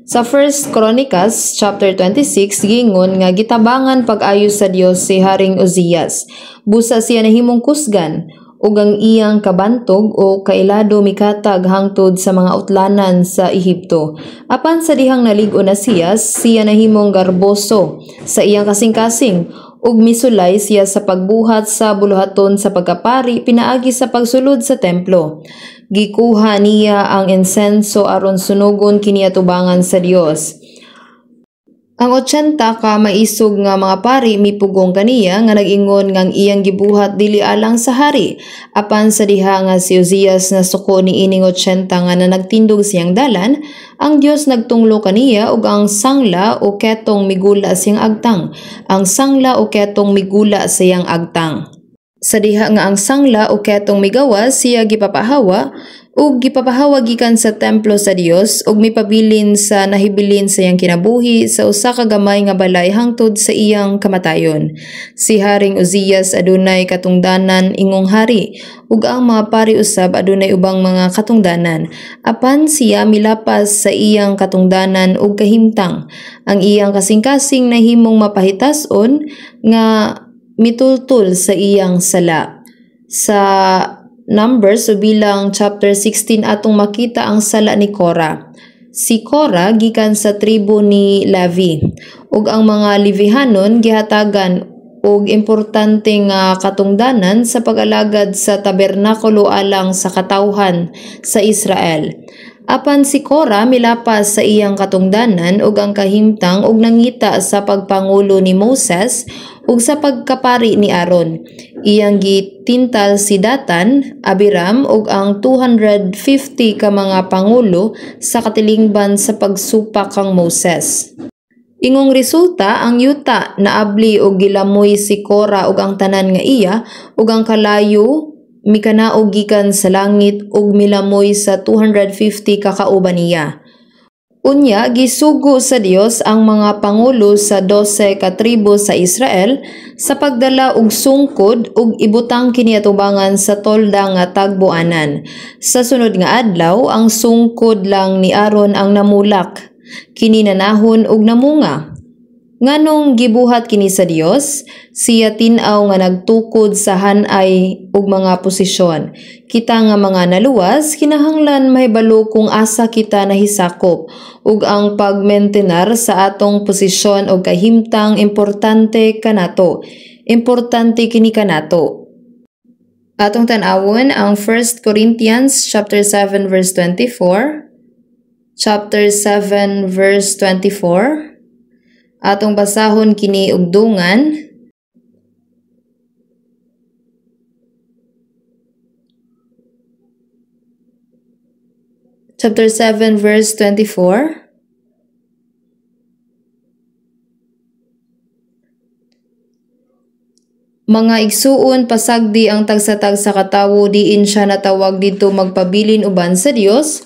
Speaker 1: Sa 1 Chronicles chapter 26 gingon nga gitabangan pag-ayo sa Dios si Haring Uzias. Busa siya nahimong kusgan ug ang iyang kabantog o kailado mikatag hangtod sa mga utlanan sa Ehipto. Apan sa dihang naligo na siya nahimong garboso sa iyang kasing-kasing ug misulay siya sa pagbuhat sa buluhaton sa pagkapari pinaagi sa pagsulod sa templo. Gikuha niya ang insenso aron sunugon kini atubangan sa Dios. Ang 80 ka maisog nga mga pari mipugong kaniya nga nag-ingon nga ang iyang gibuhat dili alang sa hari. Apan sa diha nga si Uzias nasuko ni ining 80 nga na nagtindog siyang dalan, ang Dios nagtunglo kaniya ug ang sangla o ketong migula siyang agtang. Ang sangla o ketong migula siyang agtang. Sa diha nga ang sangla o ketong migawas siya gipapahawa ug gipapahawa gikan sa templo sa Dios ug mipabilin sa nahibilin sa iyang kinabuhi sa usa ka gamay nga balay hangtod sa iyang kamatayon. Si Haring Uzias adunay katungdanan ingong hari ug ang mga pari usab adunay ubang mga katungdanan. Apan siya milapas sa iyang katungdanan ug kahimtang. Ang iyang kasing-kasing nahimong mapahitason nga mitultul sa iyang sala. Sa Numbers o bilang chapter 16 atong makita ang sala ni Korah. Si Korah gikan sa tribo ni Levi ug ang mga Levihanon gihatagan og importante nga katungdanan sa pag-alagad sa tabernakulo alang sa katawhan sa Israel. Apan si Korah milapas sa iyang katungdanan ug ang kahimtang ug nangita sa pagpangulo ni Moses ug sa pagkapari ni Aaron. Iyang gitintal si Datan, Abiram ug ang 250 ka mga pangulo sa katilingban sa pagsupak kang Moses. Ingong resulta ang yuta naabli og gilamoy si Korah ug ang tanan nga iya ug ang kalayo mikanaog gikan sa langit ug milamoy sa 250 ka kauban niya. Unya gisugo sa Dios ang mga pangulo sa 12 ka tribo sa Israel sa pagdala og sungkod ug ibutang kini atubangan sa tolda nga tagbuanan. Sa sunod nga adlaw ang sungkod lang ni Aaron ang namulak, kini nanahon ug namunga. Nganong gibuhat kini sa Dios, siya tin-aw nga nagtukod sa hanay ug mga posisyon. Kita nga mga naluwas, kinahanglan mahibalo kung asa kita nahisakop ug ang pagmentenar sa atong posisyon ug kahimtang importante kanato. Importante kini kanato. Atong tan-awon ang 1 Corinthians chapter 7 verse 24. Chapter 7 verse 24. Atong basahon kini og dungan. Chapter 7 verse 24. Mga igsuon pasagdi ang tagsa-tagsa katawo diin siya natawag dito magpabilin uban sa Dios.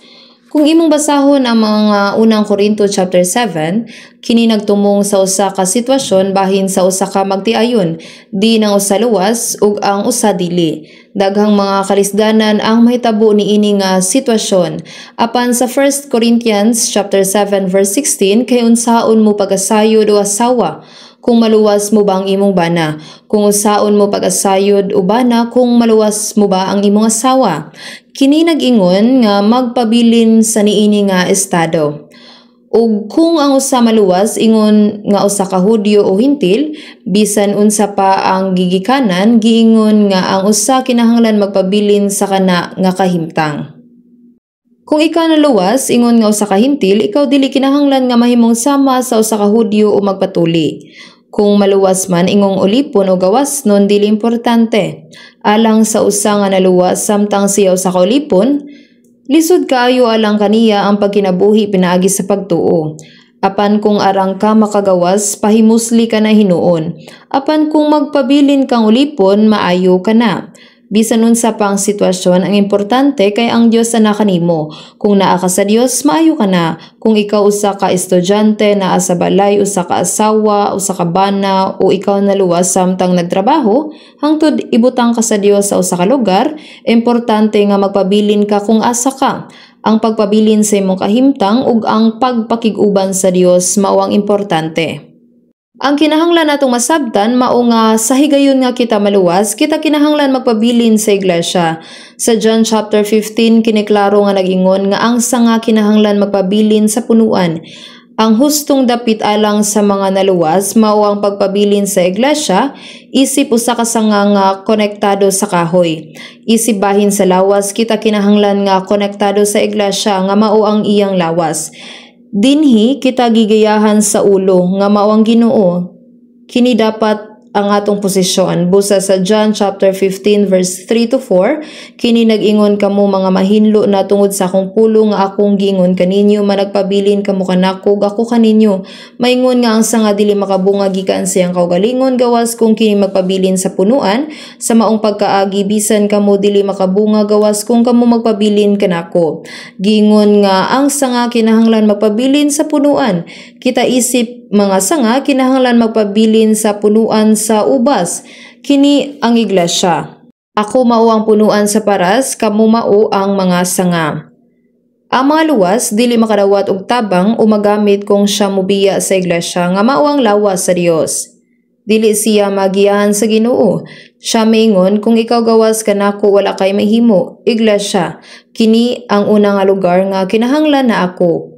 Speaker 1: Kung imong basahon ang mga unang Korinto chapter 7, kini nagtumong sa usa ka sitwasyon bahin sa usa ka magtiayon, di nang usa luwas ug ang usa dili. Daghang mga kalisdanan ang mahitabo ni ini nga sitwasyon. Apan sa 1 Corinthians chapter 7 verse 16 kay unsaon mo pag-asayod o asawa kung maluwas mo ba ang imong bana? Kung usaon mo pag-asayod o bana kung maluwas mo ba ang imong asawa? Kini nag-ingon nga magpabilin sa niini nga estado. Ug kung ang usa maluwas ingon nga usa ka Hudyo o Hintil, bisan unsa pa ang gigikanan, giingon nga ang usa kinahanglan magpabilin sa kana nga kahimtang. Kung ikaw naluwas, ingon nga usa ka Hintil, ikaw dili kinahanglan nga mahimong sama sa usa ka Hudyo o magpatuli. Kung maluwas man ingong ulipon o gawas nun dili importante. Alang sa usa nga naluwas samtang siya usa ka ulipon, lisod kaayo alang kaniya ang pagkinabuhi pinaagi sa pagtuo. Apan kung arang ka makagawas, pahimusli ka na hinuon. Apan kung magpabilin kang ulipon, maayo ka na. Bisan unsa pa ang sitwasyon, ang importante kay ang Dios na kanimo. Kung naa ka sa Dios, maayo ka na. Kung ikaw usa ka estudyante, naa sa balay, usa ka asawa, usa ka bana, o ikaw naluwas samtang nagtrabaho, hangtod ibutang ka sa Dios sa usa ka lugar, importante nga magpabilin ka kung asa ka. Ang pagpabilin sa imong kahimtang ug ang pagpakig-uban sa Dios mao ang importante. Ang kinahanglan natong masabtan mao nga sa higayon nga kita maluwas, kita kinahanglan magpabilin sa iglesia. Sa John chapter 15 kiniklaro nga nag-ingon nga ang sanga kinahanglan magpabilin sa punuan. Ang hustong dapit alang sa mga naluwas mao ang pagpabilin sa iglesia, isip usa ka sanga nga konektado sa kahoy. Isip bahin sa lawas, kita kinahanglan nga konektado sa iglesia nga mao ang iyang lawas. Dinhi kita gigayahan sa ulo nga mao ang Ginoo. Kini dapat ang atong posisyon. Busa sa John chapter 15 verse 3 to 4, kini nag-ingon kamo mga mahinlo na tungod sa akong pulo nga akong giingon kaninyo, managpabilin kamo kanako ako kaninyo. Maingon nga ang sanga dili makabunga gikan siyang kaugalingon gawas kung kini magpabilin sa punuan, sa maong pagkaagi bisan kamo dili makabunga gawas kung kamo magpabilin kanako. Giingon nga ang sanga kinahanglan magpabilin sa punuan. Kita isip mga sanga kinahanglan magpabilin sa punuan sa ubas. Kini ang iglesia. Ako mao ang punuan sa paras, kamo mao ang mga sanga. Ang mga luwas dili makadawat og tabang o magamit kung siya mobiya sa iglesia nga mao ang lawas sa Dios. Dili siya magiyahan sa Ginoo. Siya maingon, kung ikaw gawas kanako wala kay mahimo. Iglesia, kini ang una nga lugar nga kinahanglan na ako.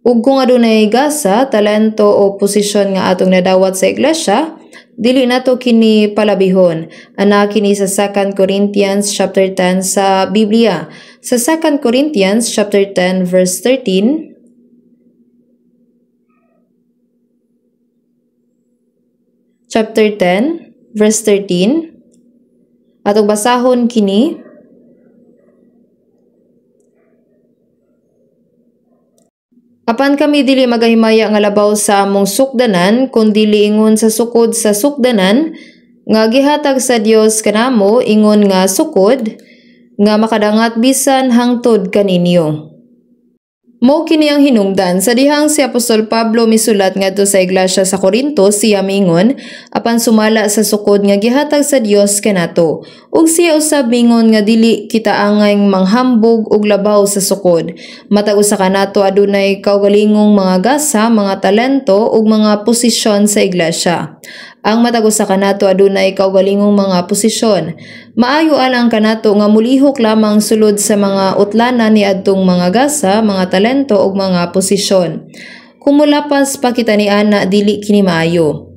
Speaker 1: Ug kung adunay gasa, talento o posisyon nga atong nadawat sa iglesia, dili nato kini palabihon. Ana kini sa 2 Corinthians chapter 10 sa Biblia. Sa 2 Corinthians chapter 10 verse 13, chapter 10 verse 13, atong basahon kini. Apan kami dili magahimaya nga labaw sa among sukdanan, kundi ingon sa sukod sa sukdanan, nga gihatag sa Dios kanamo, ingon nga sukod, nga makadangat bisan hangtod kaninyo. Mao kini ang hinungdan sa dihang si Apostol Pablo misulat ngadto sa iglesia sa Corinto, siya mingon apan sumala sa sukod nga gihatag sa Dios kanato. Ug siya usab mingon nga dili kita angay manghambog og labaw sa sukod. Matag usa kanato adunay kaugalingong mga gasa, mga talento ug mga posisyon sa iglesia. Ang matag usa kanato adunay kaugalingong mga posisyon. Maayo alang kanato nga mulihok lamang sulod sa mga utlanan ni adtong mga gasa, mga talento ug mga posisyon. Kung mulapas pa kita ni ana, dili kini maayo.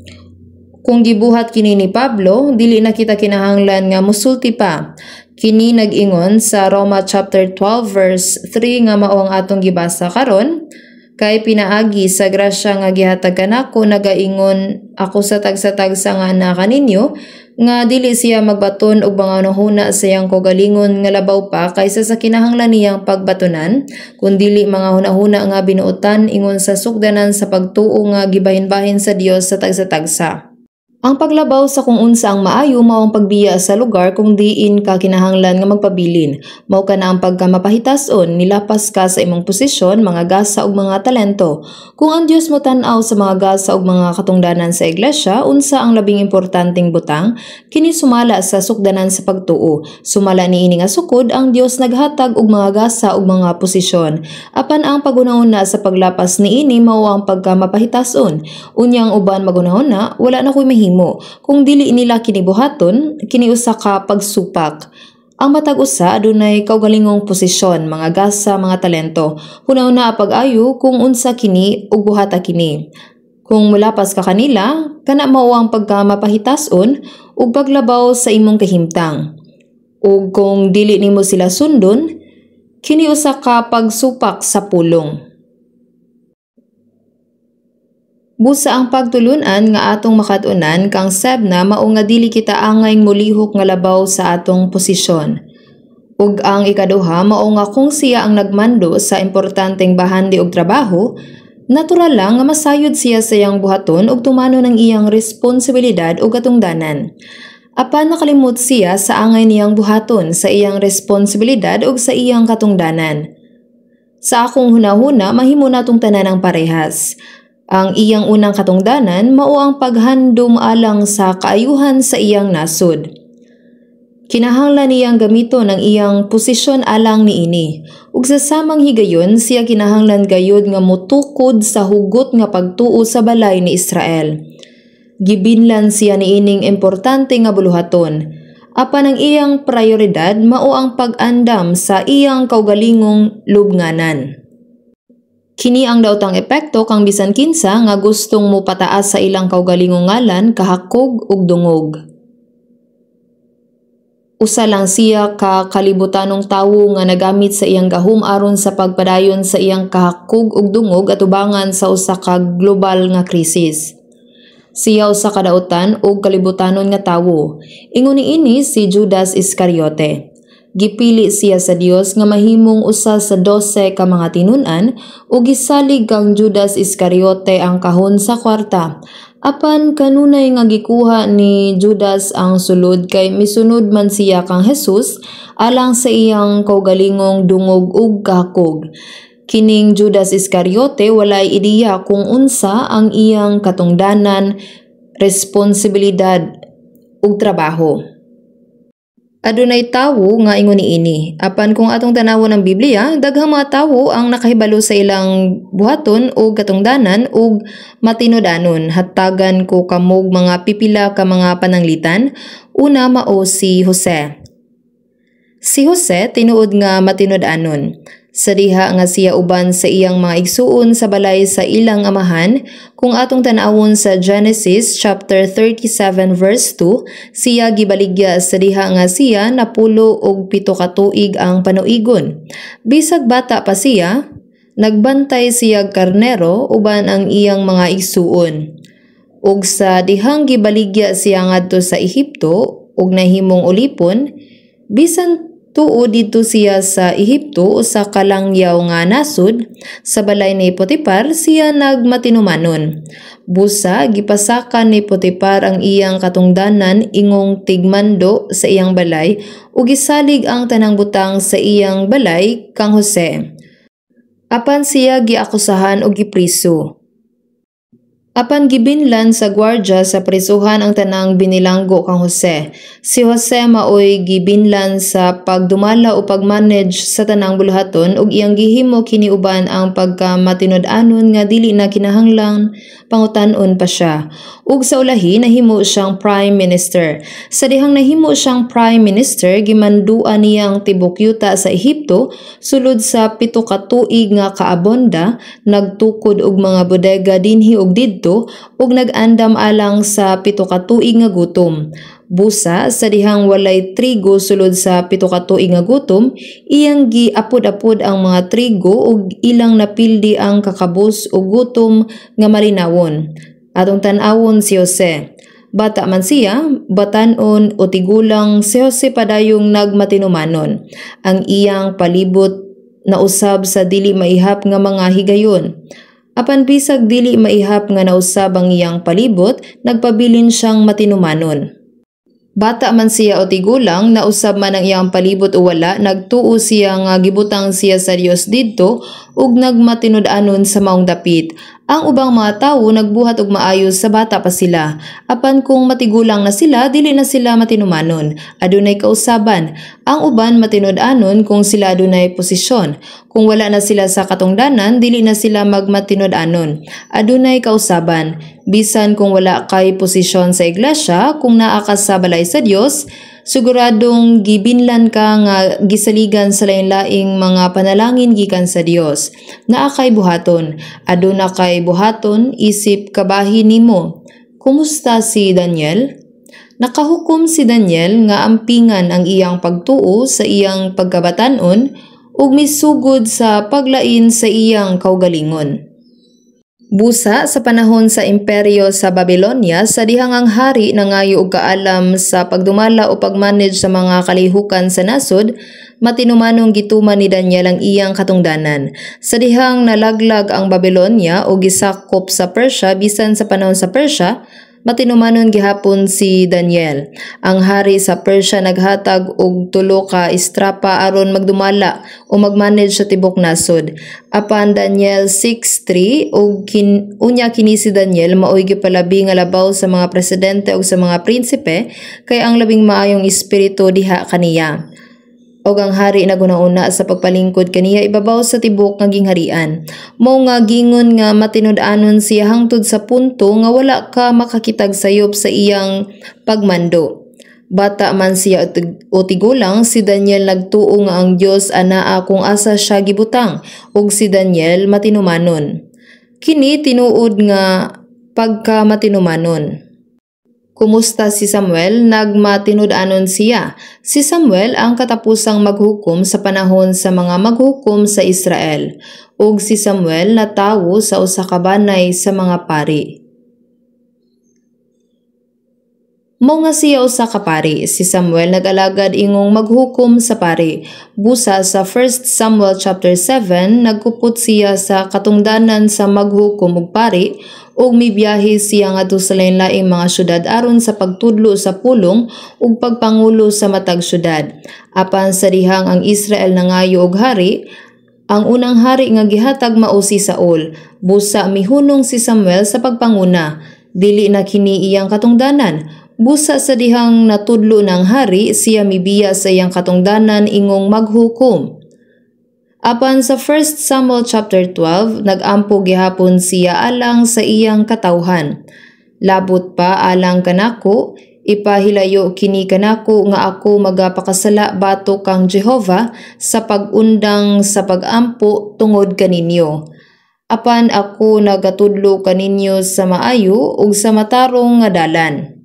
Speaker 1: Kung gibuhat kini ni Pablo, dili na kita kinahanglan nga musulti pa. Kini nag-ingon sa Roma chapter 12 verse 3 nga mao ang atong gibasa karon. Kay pinaagi sa grasya nga gihatag kanako, nagaingon ako sa tagsa-tagsa nga na kaninyo, nga dili siya magbaton og mga nahuna sa iyang kaugalingon nga labaw pa kaysa sa kinahanglan niyang pagbatunan, kun dili mga hunahuna nga binuotan ingon sa sukdanan sa pagtuo nga gibahin-bahin sa Dios sa tagsa-tagsa. Ang paglabaw sa kung unsa ang maayo mao ang pagbiya sa lugar kung diin ka kinahanglan nga magpabilin. Mao ka na ang pagkamapahitason, nilapas ka sa imong posisyon, mga gasa ug mga talento. Kung ang Dios mo tan-aw sa mga gasa ug mga katungdanan sa iglesia, unsa ang labing importanteng butang? Kini sumala sa sukdanan sa pagtuo. Sumala niini nga sukod ang Dios naghatag og mga gasa ug mga posisyon. Apan ang pagunahuna sa paglapas niini mao ang pagkamapahitason. Unyang uban magunahuna, wala na koy mahimo. Kung dili nila kinibuhaton, kini usa ka pagsupak. Ang matag usa adunay kaugalingong posisyon, mga gasa, mga talento. Hunahuna pag-ayo kung unsa kini ug buhata kini. Kung mulapas ka kanila, kana mao ang pagkamapahitason ug paglabaw sa imong kahimtang. Ug kung dili nimo sila sundon, kini usa ka pagsupak sa pulong. Busa ang pagtulunan nga atong makatunan kang sabna mao nga dili kita angay mulihok nga labaw sa atong posisyon. Ug ang ikaduha mao nga kung siya ang nagmando sa importanteng bahandi og trabaho, natural lang nga masayod siya sa iyang buhaton ug tumano ng iyang responsibilidad ug katungdanan. Apan nakalimot siya sa angay niyang buhaton sa iyang responsibilidad ug sa iyang katungdanan. Sa akong hunahuna mahimo natong tanan ang parehas. Ang iyang unang katungdanan mao ang paghandom alang sa kaayuhan sa iyang nasod. Kinahanglan niyang gamiton ang iyang posisyon alang niini. Ug sa samang higayon siya kinahanglan gayud nga motukod sa hugot nga pagtuo sa balay ni Israel. Gibinlan siya niining importante nga buluhaton. Apan ang iyang prioridad mao ang pag-andam sa iyang kaugalingong lubnganan. Kini ang daotang epekto kang bisan kinsa nga gustong mo pataas sa ilang kaugalingong ngalan, kahakog ug dungog. Usa lang siya ka kalibutanong tawo nga nagamit sa iyang gahum aron sa pagpadayon sa iyang kahakog ug dungog atubangan sa usa ka global nga krisis. Siya usa ka daotan ug kalibutanon nga tawo. Ingon niini si Judas Iscariote. Gipili siya sa Dios nga mahimong usa sa 12 ka mga tinun-an ug gisalig kang Judas Iscariote ang kahon sa kwarta. Apan kanunay nga gikuha ni Judas ang sulod kay misunod man siya kang Jesus alang sa iyang kaugalingong dungog ug kahakog. Kining Judas Iscariote walay ideya kung unsa ang iyang katungdanan, responsibilidad ug trabaho. Adunay tawo nga ingon niini. Apan kung atong tanawon ang Biblia, daghang mga tawo ang nakahibalo sa ilang buhaton o katungdanan ug matinud-anon. Hatagan ko kamog mga pipila ka mga pananglitan. Una mao si Jose. Si Jose tinuod nga matinud-anon. Sa diha nga siya uban sa iyang mga igsuon sa balay sa ilang amahan, kung atong tanawon sa Genesis chapter 37 verse 2, siya gibaligya sa diha nga siya napulo og 7 ka tuig ang panuigon. Bisag bata pa siya, nagbantay siya karnero uban ang iyang mga igsuon. Ug sa dihang gibaligya siya ngadto sa Ehipto ug nahimong ulipon, bisan tuo dito siya sa Ehipto usa ka langyaw nga nasud sa balay ni Potipar siya nagmatinumanon. Busa gipasakan ni Potipar ang iyang katungdanan ingong tigmando sa iyang balay ug gisalig ang tanang butang sa iyang balay kang Jose. Apan siya giakusahan og gipriso. Apan gibinlan sa gwardya sa prisuhan ang tanang binilanggo kang Jose. Si Jose maoy gibinlan sa pagdumala o pagmanage sa tanang buluhaton ug iyang gihimo kini uban ang pagkamatinud-anon nga dili na kinahanglan pangutan-on pa siya. Ug sa ulahi nahimo siyang prime minister. Sa dihang nahimo siyang prime minister, gimanduan niyang tibok yuta sa Ehipto sulod sa 7 ka tuig nga kaabonda, nagtukod og mga bodega dinhi ug didto ug nag-andam alang sa 7 ka tuig nga gutom. Busa sa dihang walay trigo sulod sa 7 ka tuig nga gutom, iyang giapod-apod ang mga trigo ug ilang napildi ang kakabus ug gutom nga malinawon. Atong tan-awon si Jose. Bata man siya, batanon o tigulang, si Jose padayong nagmatinumanon. Ang iyang palibot na usab sa dili maihap nga mga higayon. Apan bisag dili maihap nga nausab ang iyang palibot, nagpabilin siyang matinumanon. Bata man siya o tigulang, nausab man ang iyang palibot o wala, nagtuo siya nga gibutang siya sa Dios didto ug nagmatinud-anon sa maong dapit. Ang ubang mga tawo nagbuhat og maayos sa bata pa sila. Apan kung matigulang na sila, dili na sila matinumanon. Adunay kausaban. Ang uban matinud-anon kung sila adunay posisyon. Kung wala na sila sa katungdanan, dili na sila magmatinud-anon. Adunay kausaban. Bisan kung wala kay posisyon sa iglesia, kung naa ka sa balay sa Dios, siguradong gibinlan ka nga gisaligan sa lain-laing mga panalangin gikan sa Dios. Naa kay buhaton, aduna kay buhaton isip kabahin nimo. Kumusta si Daniel? Nakahukom si Daniel nga ampingan ang iyang pagtuo sa iyang pagkabatanon ug misugod sa paglain sa iyang kaugalingon. Busa sa panahon sa imperyo sa Babylonia, sa dihang ang hari nangayo og kaalam sa pagdumala o pagmanage sa mga kalihukan sa nasod, matinumanong gituman ni Daniel ang iyang katungdanan. Sa dihang nalaglag ang Babylonia o gisakop sa Persia, bisan sa panahon sa Persia, matinumanon gihapon si Daniel. Ang hari sa Persia naghatag og 3 ka estrapa aron magdumala o magmanage sa tibok nasod. Apan Daniel 6:3 og unya kini si Daniel maoy gipalabi nga labaw sa mga presidente ug sa mga prinsipe kay ang labing maayong espiritu diha kaniya. o ang hari na gunauna sa pagpalingkod kaniya ibabaw sa tibok nga gingharian. Mao nga gingon nga matinud-anon siya hangtod sa punto nga wala ka makakitag sayop sa iyang pagmando. Bata man siya o tigulang, si Daniel nagtuo nga ang Dios anaa kung asa siya gibutang, ug si Daniel matinumanon. Kini tinuod nga pagka matinumanon. Kumusta si Samuel? Nagmatinud-anon siya. Si Samuel ang katapusang maghukom sa panahon sa mga maghukom sa Israel. Ug si Samuel natawo sa usa ka banay sa mga pari. Mao nga siya usa ka pari, si Samuel nag-alagad ingong maghukom sa pari. Busa sa 1 Samuel chapter 7, nagkupot siya sa katungdanan sa maghukom og pari ug mibiyahe siya ngadto sa lain-laing mga syudad aron sa pagtudlo sa pulong ug pagpangulo sa matag syudad. Apan sa dihang ang Israel nangayo og hari, ang unang hari nga gihatag mao si Saul. Busa mihunong si Samuel sa pagpanguna, dili na kini iyang katungdanan. Busa sa dihang natudlo ng hari, siya mibiya sa iyang katungdanan ingong maghukom. Apan sa 1 Samuel chapter 12, nag-ampo gihapon siya alang sa iyang katawhan. Labot pa alang kanako, ipahilayo kini kanako nga ako magapakasala bato kang Jehova sa pag-undang sa pag-ampo tungod kaninyo. Apan ako nagatudlo kaninyo sa maayo ug sa matarong nga dalan.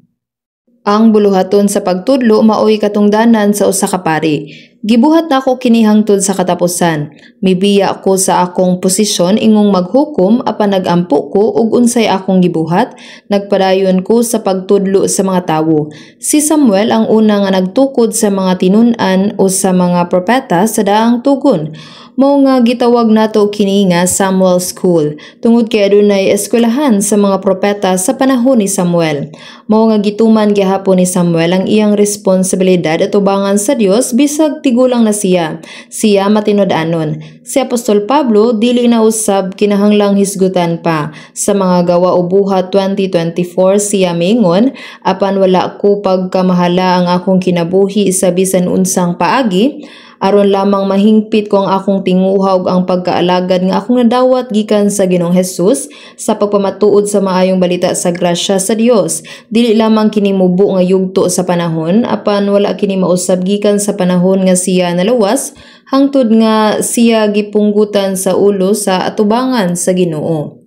Speaker 1: Ang buluhaton sa pagtudlo maoy katungdanan sa usa ka pari. Gibuhat nako kini hangtod sa katapusan. Mibiya ako sa akong posisyon ingong maghukom apan nagampo ko ug unsay akong gibuhat, nagpadayon ko sa pagtudlo sa mga tawo. Si Samuel ang una nga nagtukod sa mga tinun-an o sa mga propeta sa daang tugon. Mao nga gitawag nato kini nga Samuel School, tungod kay adunay eskwelahan sa mga propeta sa panahon ni Samuel. Mao nga gituman gihapon ni Samuel ang iyang responsibilidad at ubangan sa Dios bisag tigulang na siya. Siya matinud-anon. Si Apostol Pablo dili na usab kinahanglang hisgutan pa. Sa mga gawa o buhat 2024 siya mingon, apan wala ko pagkamahala ang akong kinabuhi sa bisan unsang paagi, aron lamang mahingpit ko ang akong tinguha ug ang pagkaalagad nga akong nadawat gikan sa Ginoong Hesus sa pagpamatuod sa maayong balita sa grasya sa Dios. Dili lamang kini mubo nga yugto sa panahon, apan wala kini mausab gikan sa panahon nga siya naluwas hangtod nga siya gipunggutan sa ulo sa atubangan sa Ginoo.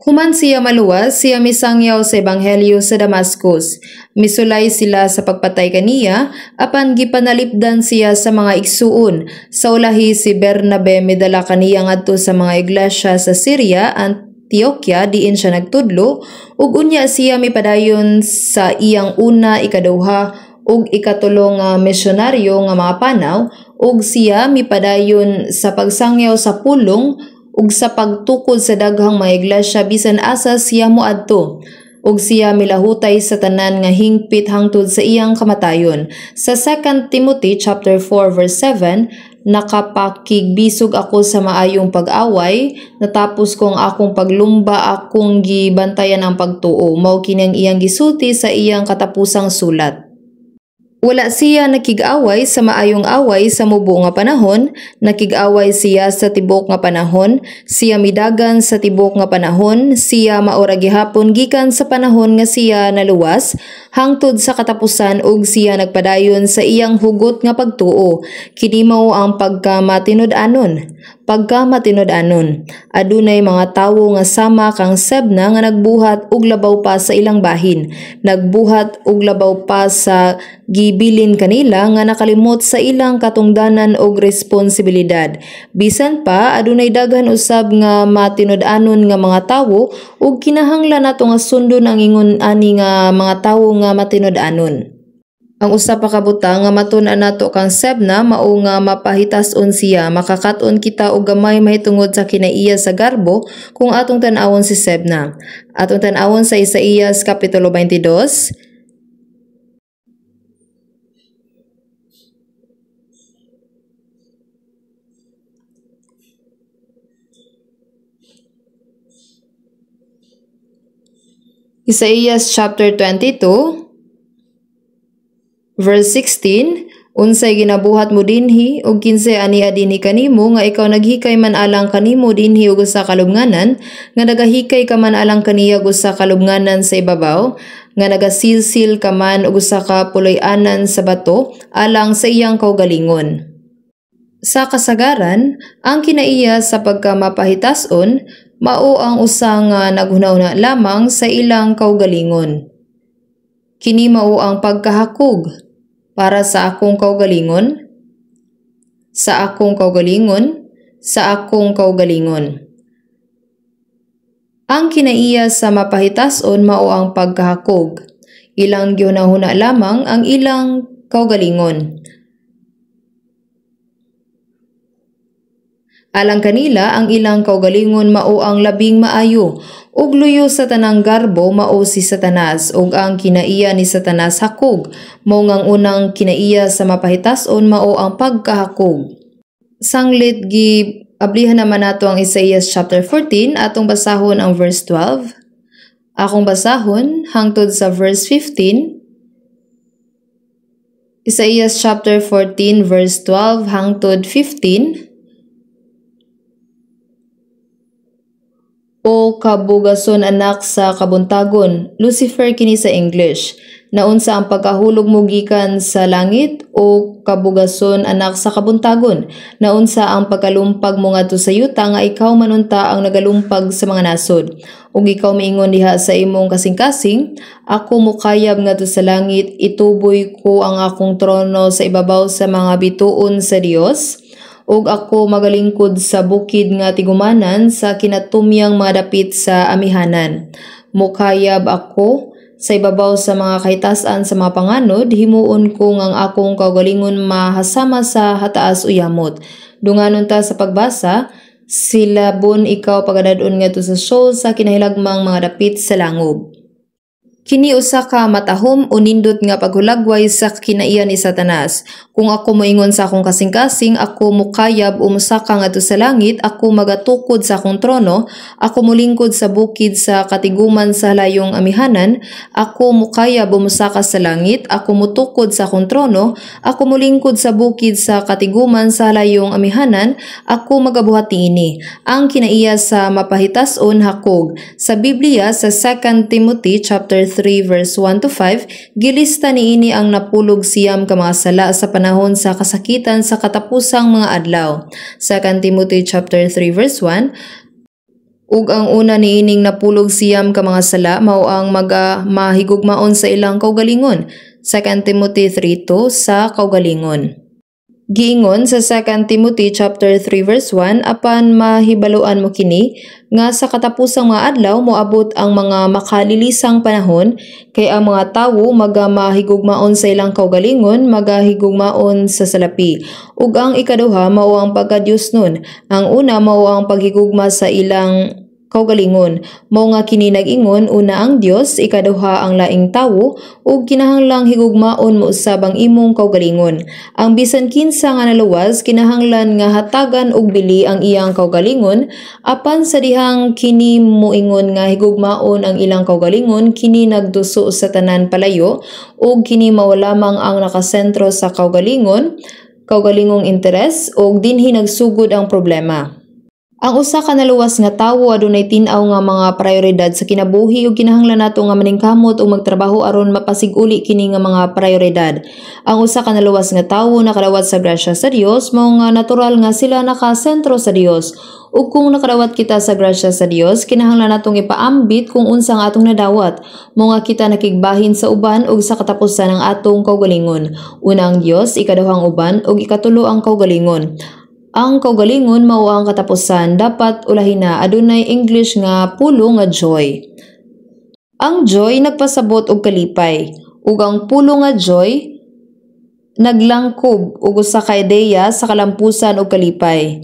Speaker 1: Human siya maluwas, siya misangyaw sa ebanghelyo sa Damascus. Misulay sila sa pagpatay kaniya, apan gipanalipdan siya sa mga igsuon. Sa ulahi si Bernabe midala kaniya ngadto sa mga iglesia sa Syria, Antioquia, diin siya nagtudlo, ug unya siya mipadayon sa iyang una, ikaduha, ug ikatulong nga misyonaryo nga mga panaw, ug siya mipadayon sa pagsangyaw sa pulong ug sa pagtukod sa daghang mga iglesia bisan asa siya moadto, ug siya milahutay sa tanan nga hingpit hangtod sa iyang kamatayon. Sa 2 Timothy chapter 4 verse 7, nakapakigbisog ako sa maayong pag-away, natapos kong akong paglumba, akong gibantayan ang pagtuo. Mao kini ang iyang gisulti sa iyang katapusang sulat. Wala siya nakig-away sa maayong away sa mubo nga panahon, nakig-away siya sa tibok nga panahon, siya midagan sa tibok nga panahon, siya maura gihapon gikan sa panahon nga siya naluwas, hangtod sa katapusan ug siya nagpadayon sa iyang hugot nga pagtuo. Kini mao ang pagkamatinud-anon. Pagkamatinud-anon, adunay mga tawo nga sama kang Sebna nga nagbuhat og labaw pa sa ilang bahin, nagbuhat og labaw pa sa gibilin kanila nga nakalimot sa ilang katungdanan og responsibilidad. Bisan pa adunay daghan usab nga matinud-anon nga mga tawo ug kinahanglan nato nga sundon ang ingon ani nga mga tawo nga matinud-anon. Ang usa pa ka butang nga matun-an nato kang Sebna mao nga mapahitas-on siya, makakaton kita og gamay mahitungod sa kinaiya sa garbo kung atong tan-awon si Sebna. Atong tan-awon sa Isaías kapitulo 22. Isaías chapter 22 verse 16, Unsay ginabuhat mo dinhi ug kinsay ania dinhi kanimo nga ikaw naghikay man alang kanimo dinhi ug usa ka lubnganan nga nagahikay ka man alang kaniya ug usa ka lubnganan sa ibabaw nga nagasilsil ka man ug usa ka puloy-anan sa bato alang sa iyang kaugalingon. Sa kasagaran, ang kinaiya sa pagkamapahitason mao ang usa nga naghunahuna lamang sa ilang kaugalingon. Kini mao ang pagkahakog para sa akong kaugalingon, sa akong kaugalingon, sa akong kaugalingon. Ang kinaiya sa mapahitason mao ang pagkahakog. Ilang gihunahuna lamang ang ilang kaugalingon. Alang kanila ang ilang kaugalingon mao ang labing maayo ug luyo sa tanang garbo mao si Satanas ug ang kinaiya ni Satanas hakog mao ngang unang kinaiya sa mapahitason mao ang pagkahakog. Sanglit gi ablihan naman nato ang Isaiah chapter 14 atong basahon ang verse 12. Akong basahon hangtod sa verse 15. Isaiah chapter 14 verse 12 hangtod 15. O kabugason anak sa kabuntagon, Lucifer kini sa English. Naunsa ang pagkahulog mo gikan sa langit o kabugason anak sa kabuntagon? Naunsa ang pagkalumpag mo ngadto sa yuta nga ikaw manunta ang nagalumpag sa mga nasod? Ug ikaw miingon diha sa imong kasing-kasing, ako mukayab ngadto sa langit, ituboy ko ang akong trono sa ibabaw sa mga bituon sa Dios. Ug ako magalingkod sa bukid nga tigumanan sa kinatumyang mga dapit sa amihanan. Mukayab ako sa ibabaw sa mga kahitasan sa mga panganod, himuon ko ang akong kaugalingon mahasama sa hataas uyamot. Dunganon ta sa pagbasa, silabon ikaw pagadadon ngadto sa shoal sa kinahilagmang mga dapit sa langob. Kini usa ka matahom o nindot nga paghulagway sa kinaiya ni Satanas. Kung ako moingon sa akong kasing-kasing, ako mukayab umusaka ngadto sa langit, ako magatukod sa akong trono, ako mulingkod sa bukid sa katiguman sa layong amihanan, ako mukayab umusaka sa langit, ako mutukod sa akong trono, ako mulingkod sa bukid sa katiguman sa layong amihanan, ako magabuhati ini. Ang kinaiya sa mapahitason hakog. Sa Biblia sa 2 Timothy chapter 3 verse 1 to 5, gilista niini ang napulog siyam ka mga sala sa panahon sa kasakitan sa katapusang mga adlaw. 2 Timothy chapter 3 verse 1, ug ang una niining napulog siyam ka mga sala mao ang mahigugmaon sa ilang kaugalingon. 2 Timothy 3:2 sa kaugalingon. Giingon sa 2 Timothy chapter 3 verse 1, apan mahibaluan mo kini nga sa katapusang mga adlaw moabot ang mga makalilisang panahon, kay ang mga tawo magamahigugmaon sa ilang kaugalingon, magahigugmaon sa salapi. Ug ang ikaduha mao ang pagka-Dios nun. Ang una mao ang paghigugma sa ilang kaugalingon. Mao nga kini nag-ingon, una ang Dios, ikaduha ang laing tawo, ug kinahanglang higugmaon mo usab ang imong kaugalingon. Ang bisan kinsa nga naluwas kinahanglan nga hatagan og bili ang iyang kaugalingon, apan sa dihang kini moingon nga higugmaon ang ilang kaugalingon, kini nagduso sa tanan palayo, ug kini mao lamang ang nakasentro sa kaugalingong interes, ug dinhi nagsugod ang problema. Ang usa ka naluwas nga tawo adunay tin-aw nga mga prioridad sa kinabuhi ug kinahanglan nato nga maningkamot o magtrabaho aron mapasig-uli kini nga mga prioridad. Ang usa ka naluwas nga tawo nakadawat sa grasya sa Dios mao nga natural nga sila nakasentro sa Dios. Ug kung nakadawat kita sa grasya sa Dios, kinahanglan natong ipaambit kung unsa nga atong nadawat. Mao nga kita nakigbahin sa uban ug sa katapusan ng atong kaugalingon. Una ang Dios, ikaduha ang uban ug ikatulo ang kaugalingon. Ang kaugalingon mao ang katapusan, dapat ulahin na adunay English nga pulo nga joy. Ang joy nagpasabot og kalipay, ug ang pulo nga joy naglangkob og usa ka ideya sa kalampusan ug kalipay.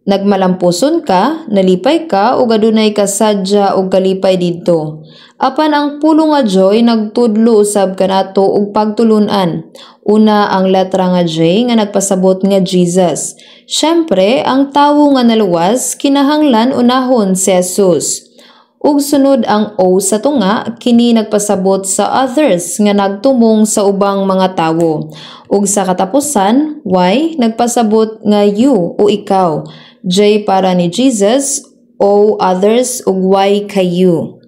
Speaker 1: Nagmalampuson ka, nalipay ka, ug adunay kasadya og kalipay didto. Apan ang pulo nga joy nagtudlo usab kanato og pagtulunan. Una ang letra nga J nga nagpasabot nga Jesus. Syempre, ang tawo nga naluwas kinahanglan unahon si Jesus. Ug sunod ang O sa tunga, kini nagpasabot sa others nga nagtumong sa ubang mga tawo. Ug sa katapusan, Y nagpasabot nga you o ikaw. J para ni Jesus, O others ug Y kayo.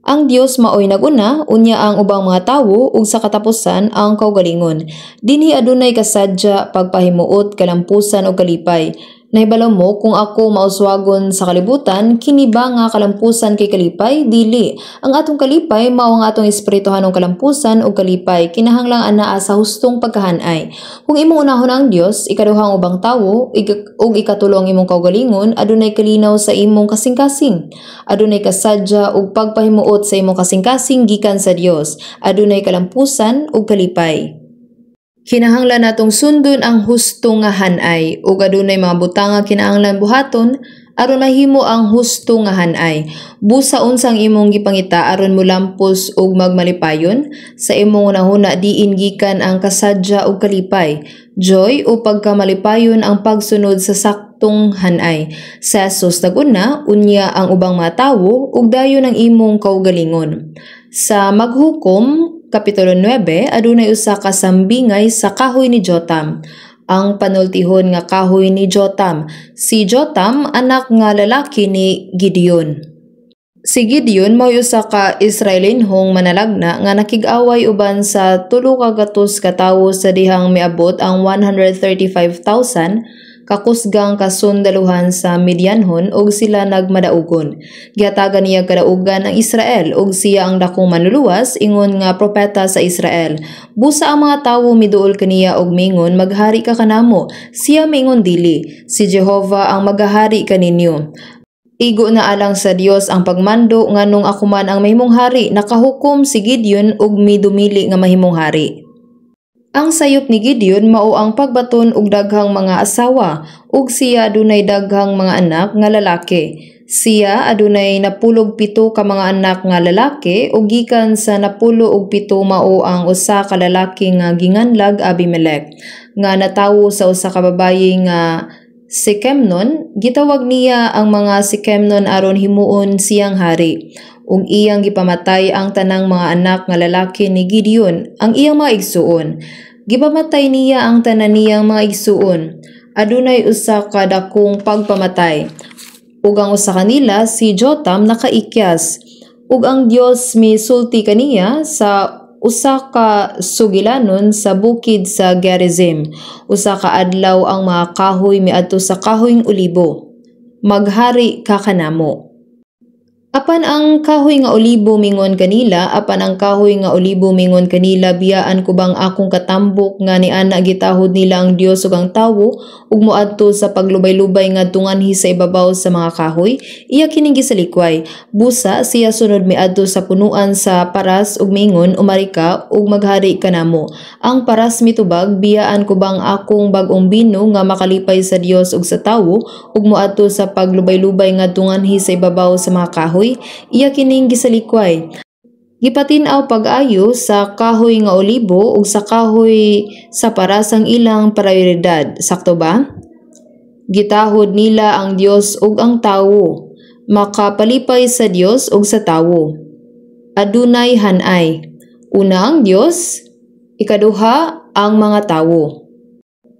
Speaker 1: Ang Dios maoy naguna, unya ang ubang mga tawo ug sa katapusan ang kaugalingon. Dinhi adunay kasadya, pagpahimuot, kalampusan ug kalipay. Nahibalaw mo kung ako mauswagon sa kalibutan, kini ba nga kalampusan kay kalipay? Dili. Ang atong kalipay mao ang atong espirituhanong kalampusan o kalipay, kinahanglang anaa sa hustong pagkahanay. Kung imong unahon ang Dios, ikaduhang ubang tawo ug ikatulo ang imong kaugalingon, adunay kalinaw sa imong kasing-kasing. Adunay kasadya ug pagpahimuot sa imong kasing-kasing gikan sa Dios. Adunay kalampusan ug kalipay. Kinahanglan natong sundon ang husto nga hanay ug adunay mga butang nga kinahanglan buhaton aron mahimo ang husto nga hanay. Busa unsang imong gipangita aron molampos ug magmalipayon sa imong unahuna diin gikan ang kasadya ug kalipay. Joy o pagkamalipayon ang pagsunod sa saktong hanay. Sa Jesus naguna unya ang ubang mga tawo ug dayon ang imong kaugalingon. Sa maghukom Kapitulo 9, adunay usa ka sambingay sa kahoy ni Jotam. Ang panultihon nga kahoy ni Jotam. Si Jotam, anak nga lalaki ni Gideon. Si Gideon mao usa ka Israelinhong manalagna nga nakig-away uban sa 300 ka tawo sa dihang miabot ang 135,000 kakusgang kasundaluhan sa Midianhon ug sila nagmadaugon. Gihatagan niya kadaugan ang Israel ug siya ang dakong manluluwas ingon nga propeta sa Israel. Busa ang mga tawo miduol kaniya og mingon, maghari ka kanamo. Siya mingon dili, si Jehova ang magahari kaninyo. Igo na alang sa Dios ang pagmando nganong ako man ang mahimong hari. Nakahukom si Gideon ug midumili nga mahimong hari. Ang sayop ni Gideon mao ang pagbaton og daghang mga asawa ug siya adunay daghang mga anak nga lalaki. Siya adunay 17 ka mga anak nga lalaki ug gikan sa 17 mao ang usa ka lalaki nga ginganlag Abimelech nga natawo sa usa ka babaye nga Sikemnon. Gitawag niya ang mga Sikemnon aron himuon siyang hari. Ug iyang gipamatay ang tanang mga anak nga lalaki ni Gideon, ang iyang mga igsuon. Gipamatay niya ang tanan niyang mga igsuon. Adunay usa ka dakong pagpamatay. Ug ang usa kanila si Jotam nakaikyas. Ug ang Dios misulti kaniya sa usa ka sugilanon sa bukid sa Gerizim. Usa ka adlaw ang mga kahoy miadto sa kahoyng olibo. Maghari ka kanamo. Apan ang kahoy nga olibo mingon kanila, biyaan ko bang akong katambok nga ni ana gitahod nila ang Dios ug ang tawo ug moadto sa paglubay-lubay nga tunganhi sa ibabaw sa mga kahoy. Iya kining gisalikway. Busa siya sunod miadto sa punuan sa paras ug mingon, umarika ug maghari kanamo. Ang paras mitubag, biyaan ko bang akong bag-ong bino nga makalipay sa Dios ug sa tawo ug moadto sa paglubay-lubay nga tunganhi sa ibabaw sa mga kahoy. Iya kining gisalikway. Gipatin-aw pag-ayo sa kahoy nga olibo ug sa kahoy sa paras ang ilang prioridad. Sakto ba? Gitahod nila ang Dios ug ang tawo. Makapalipay sa Dios ug sa tawo. Adunay hanay. Una ang Dios, ikaduha ang mga tawo.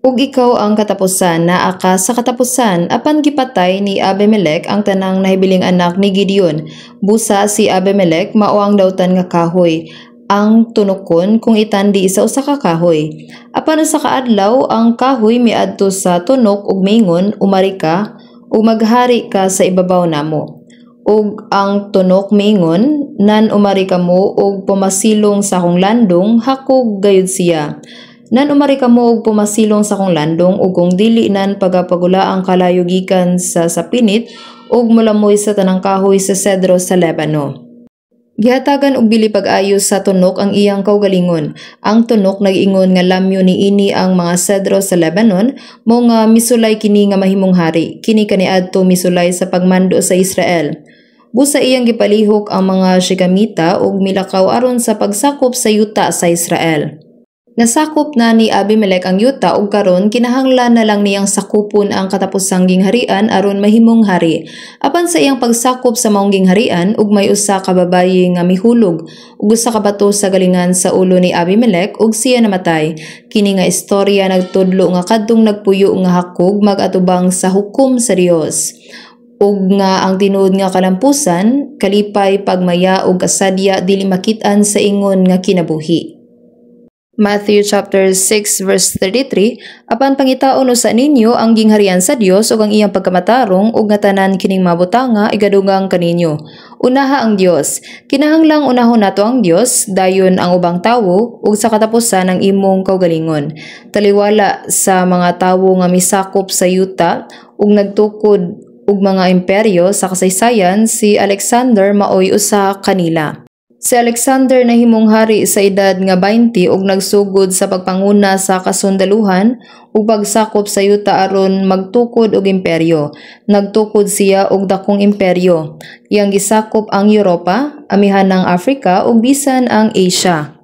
Speaker 1: Ug ikaw ang katapusan, naa ka sa katapusan. Apan gipatay ni Abimelech ang tanang nahibiling anak ni Gideon. Busa si Abimelech mao ang dawtan nga kahoy, ang tunokon kung itandi sa usa ka kahoy. Apan usa ka adlaw ang kahoy miadto sa tunok ug mingon, umarika ug maghari ka sa ibabaw namo. Ug ang tunok mingon, nan umarika mo ug pumasilong sa akong landong, hakog gayud siya. Nan umarika mo og pumasilong sa akong landong ug kung dili nan pagapagula ang kalayo gikan sa sapinit ug mulamoy sa tanang kahoy sa sedro sa Lebano. Gihatagan og bili pag-ayo sa tunok ang iyang kaugalingon. Ang tunok nag-ingon nga lamyo niini ang mga sedro sa Lebanon mo nga misulay kini nga mahimong hari. Kini kaniadto misulay sa pagmando sa Israel. Busa iyang gipalihok ang mga Shekamita ug milakaw aron sa pagsakop sa yuta sa Israel. Nasakop na ni Abimelech ang yuta ug karon kinahanglan na lang niyang sakupon ang katapusang gingharian aron mahimong hari. Apan sa iyang pagsakop sa maong gingharian ug may usa ka babaye nga mihulog ug usa ka bato sa galingan sa ulo ni Abimelech ug siya namatay. Kini nga istorya nagtudlo nga kadtong nagpuyo nga hakog mag-atubang sa hukom sa Dios. Ug nga ang tinuod nga kalampusan kalipay pagmaya ug kasadya dili makit-an sa ingon nga kinabuhi. Matthew chapter 6 verse 33, apan pangitaon sa ninyo ang gingharian sa Dios ug ang iyang pagkamatarong ug nga tanan kining mabutanga igadugang kaninyo. Unaha ang Dios. Kinahanglang unahon nato ang Dios, dayon ang ubang tawo ug sa katapusan ang imong kaugalingon. Taliwala sa mga tawo nga misakop sa yuta ug nagtukod ug mga imperyo sa kasaysayan, si Alexander maoy usa kanila. Si Alexander nahimong hari sa edad nga 20 ug nagsugod sa pagpanguna sa kasundaluhan ug pagsakop sa yuta aron magtukod og imperyo. Nagtukod siya og dakong imperyo. Iyang gisakop ang Europa, amihan ng Africa ug bisan ang Asia.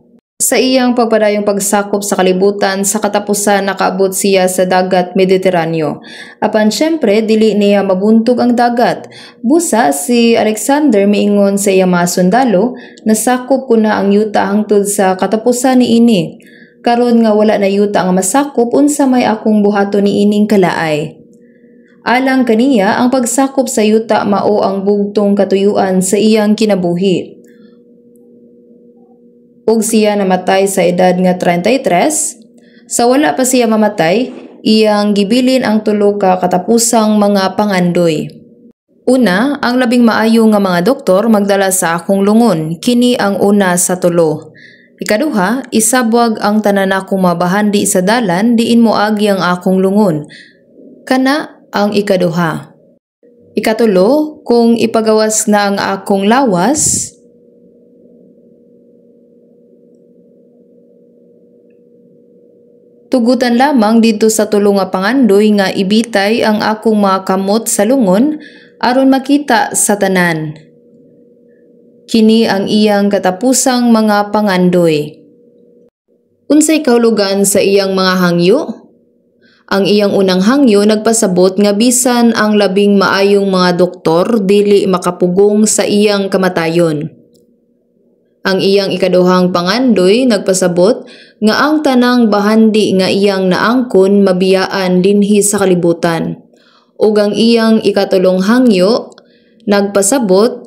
Speaker 1: Sa iyang pagpadayong pagsakop sa kalibutan, sa katapusan nakaabot siya sa dagat Mediteraneo. Apan syempre dili niya mabuntog ang dagat. Busa si Alexander miingon sa iyang mga sundalo, nasakop ko na ang yuta hangtod sa katapusan niini. Karon nga wala na yuta nga masakop, unsa may akong buhaton niining kalaay. Alang kaniya ang pagsakop sa yuta mao ang bugtong katuyuan sa iyang kinabuhi. Ug siya namatay sa edad nga 33. Sa wala pa siya mamatay, iyang gibilin ang tulo ka katapusang mga pangandoy. Una, ang labing maayo nga mga doktor magdala sa akong lungon, kini ang una sa tulo. Ikaduha, isabwag ang tanan akong mabahandi sa dalan, diin mo agi ang akong lungon. Kana ang ikaduha. Ikatulo, kung ipagawas na ang akong lawas, tugutan lamang dito sa tulo nga pangandoy nga ibitay ang akong mga kamot sa lungon aron makita sa tanan. Kini ang iyang katapusang mga pangandoy. Unsay kahulugan sa iyang mga hangyo? Ang iyang unang hangyo nagpasabot nga bisan ang labing maayong mga doktor dili makapugong sa iyang kamatayon. Ang iyang ikaduhang pangandoy nagpasabot nga ang tanang bahandi nga iyang naangkon mabiyaan dinhi sa kalibutan. Ug ang iyang ikatulong hangyo nagpasabot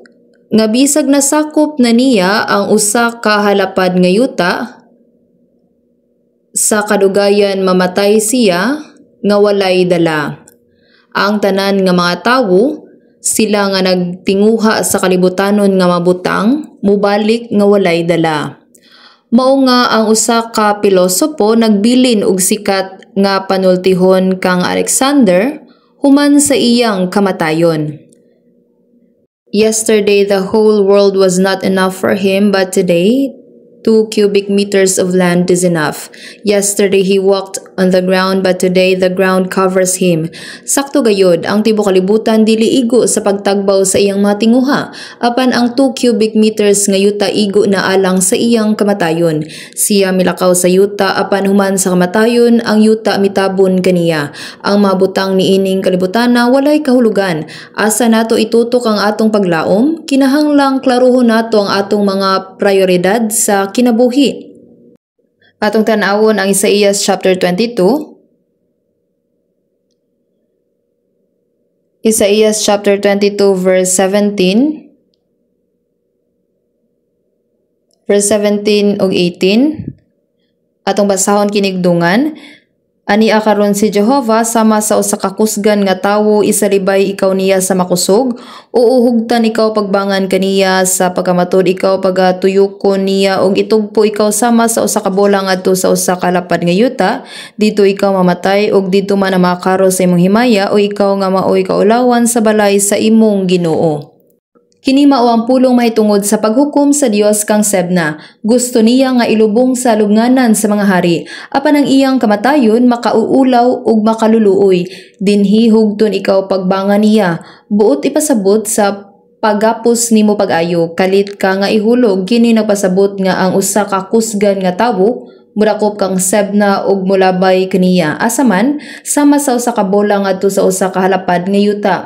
Speaker 1: nga bisag nasakop na niya ang usa ka halapad nga yuta, sa kadugayan mamatay siya nga walay dala. Ang tanan nga mga tawo, sila nga nagtinguha sa kalibutanon nga mabutang, mubalik nga walay dala. Mao nga ang usa ka pilosopo nagbilin og sikat nga panultihon kang Alexander human sa iyang kamatayon. Yesterday the whole world was not enough for him, but today 2 cubic meters of land is enough. Yesterday he walked on the ground, but today the ground covers him. Sakto gayod, ang tibuok kalibutan dili igo sa pagtagbaw sa iyang mga tinguha, apan ang 2 cubic meters nga yuta igo na alang sa iyang kamatayon. Siya milakaw sa yuta, apan human sa kamatayon ang yuta mitabon kaniya. Ang mabutang niining kalibutana walay kahulugan. Asa nato itutok ang atong paglaom? Kinahanglang klaruhon nato ang atong mga prioridad sa kinabuhi. Atong tan-awon ang Isaías chapter 22. Isaías chapter 22 verse 17. Verse 17 ug 18. Atong basahon kinigdungan. Ani karon si Jehovah sama sa usa ka kusgan nga tawo, isalibay ikaw niya sa makusog, uuhugtan ikaw pagbangan kaniya, sa pagkamatod ikaw pagatuyukon niya, og itugpo ikaw sama sa usa ka bola ngadto sa usa ka lapad nga yuta, dito ikaw mamatay og dito man makaro sa imong himaya, o ikaw nga maoy kaulawan sa balay sa imong Ginoo. Kini mao ang pulong mahitungod sa paghukom sa Dios kang Sebna. Gusto niya nga ilubong sa lubnganan sa mga hari. Apan ang iyang kamatayon makauulaw ug makaluluoy. Dinhi hugton ikaw pagbangan niya. Buot ipasabot sa pagapos nimo pag-ayo. Kalit ka nga ihulog, kini nagpasabot nga ang usa ka kusgan nga tawo Murakop kang Sebna ug mulabay kaniya. Asa man sama sa usa ka bola ngadto sa usa ka halapad nga yuta.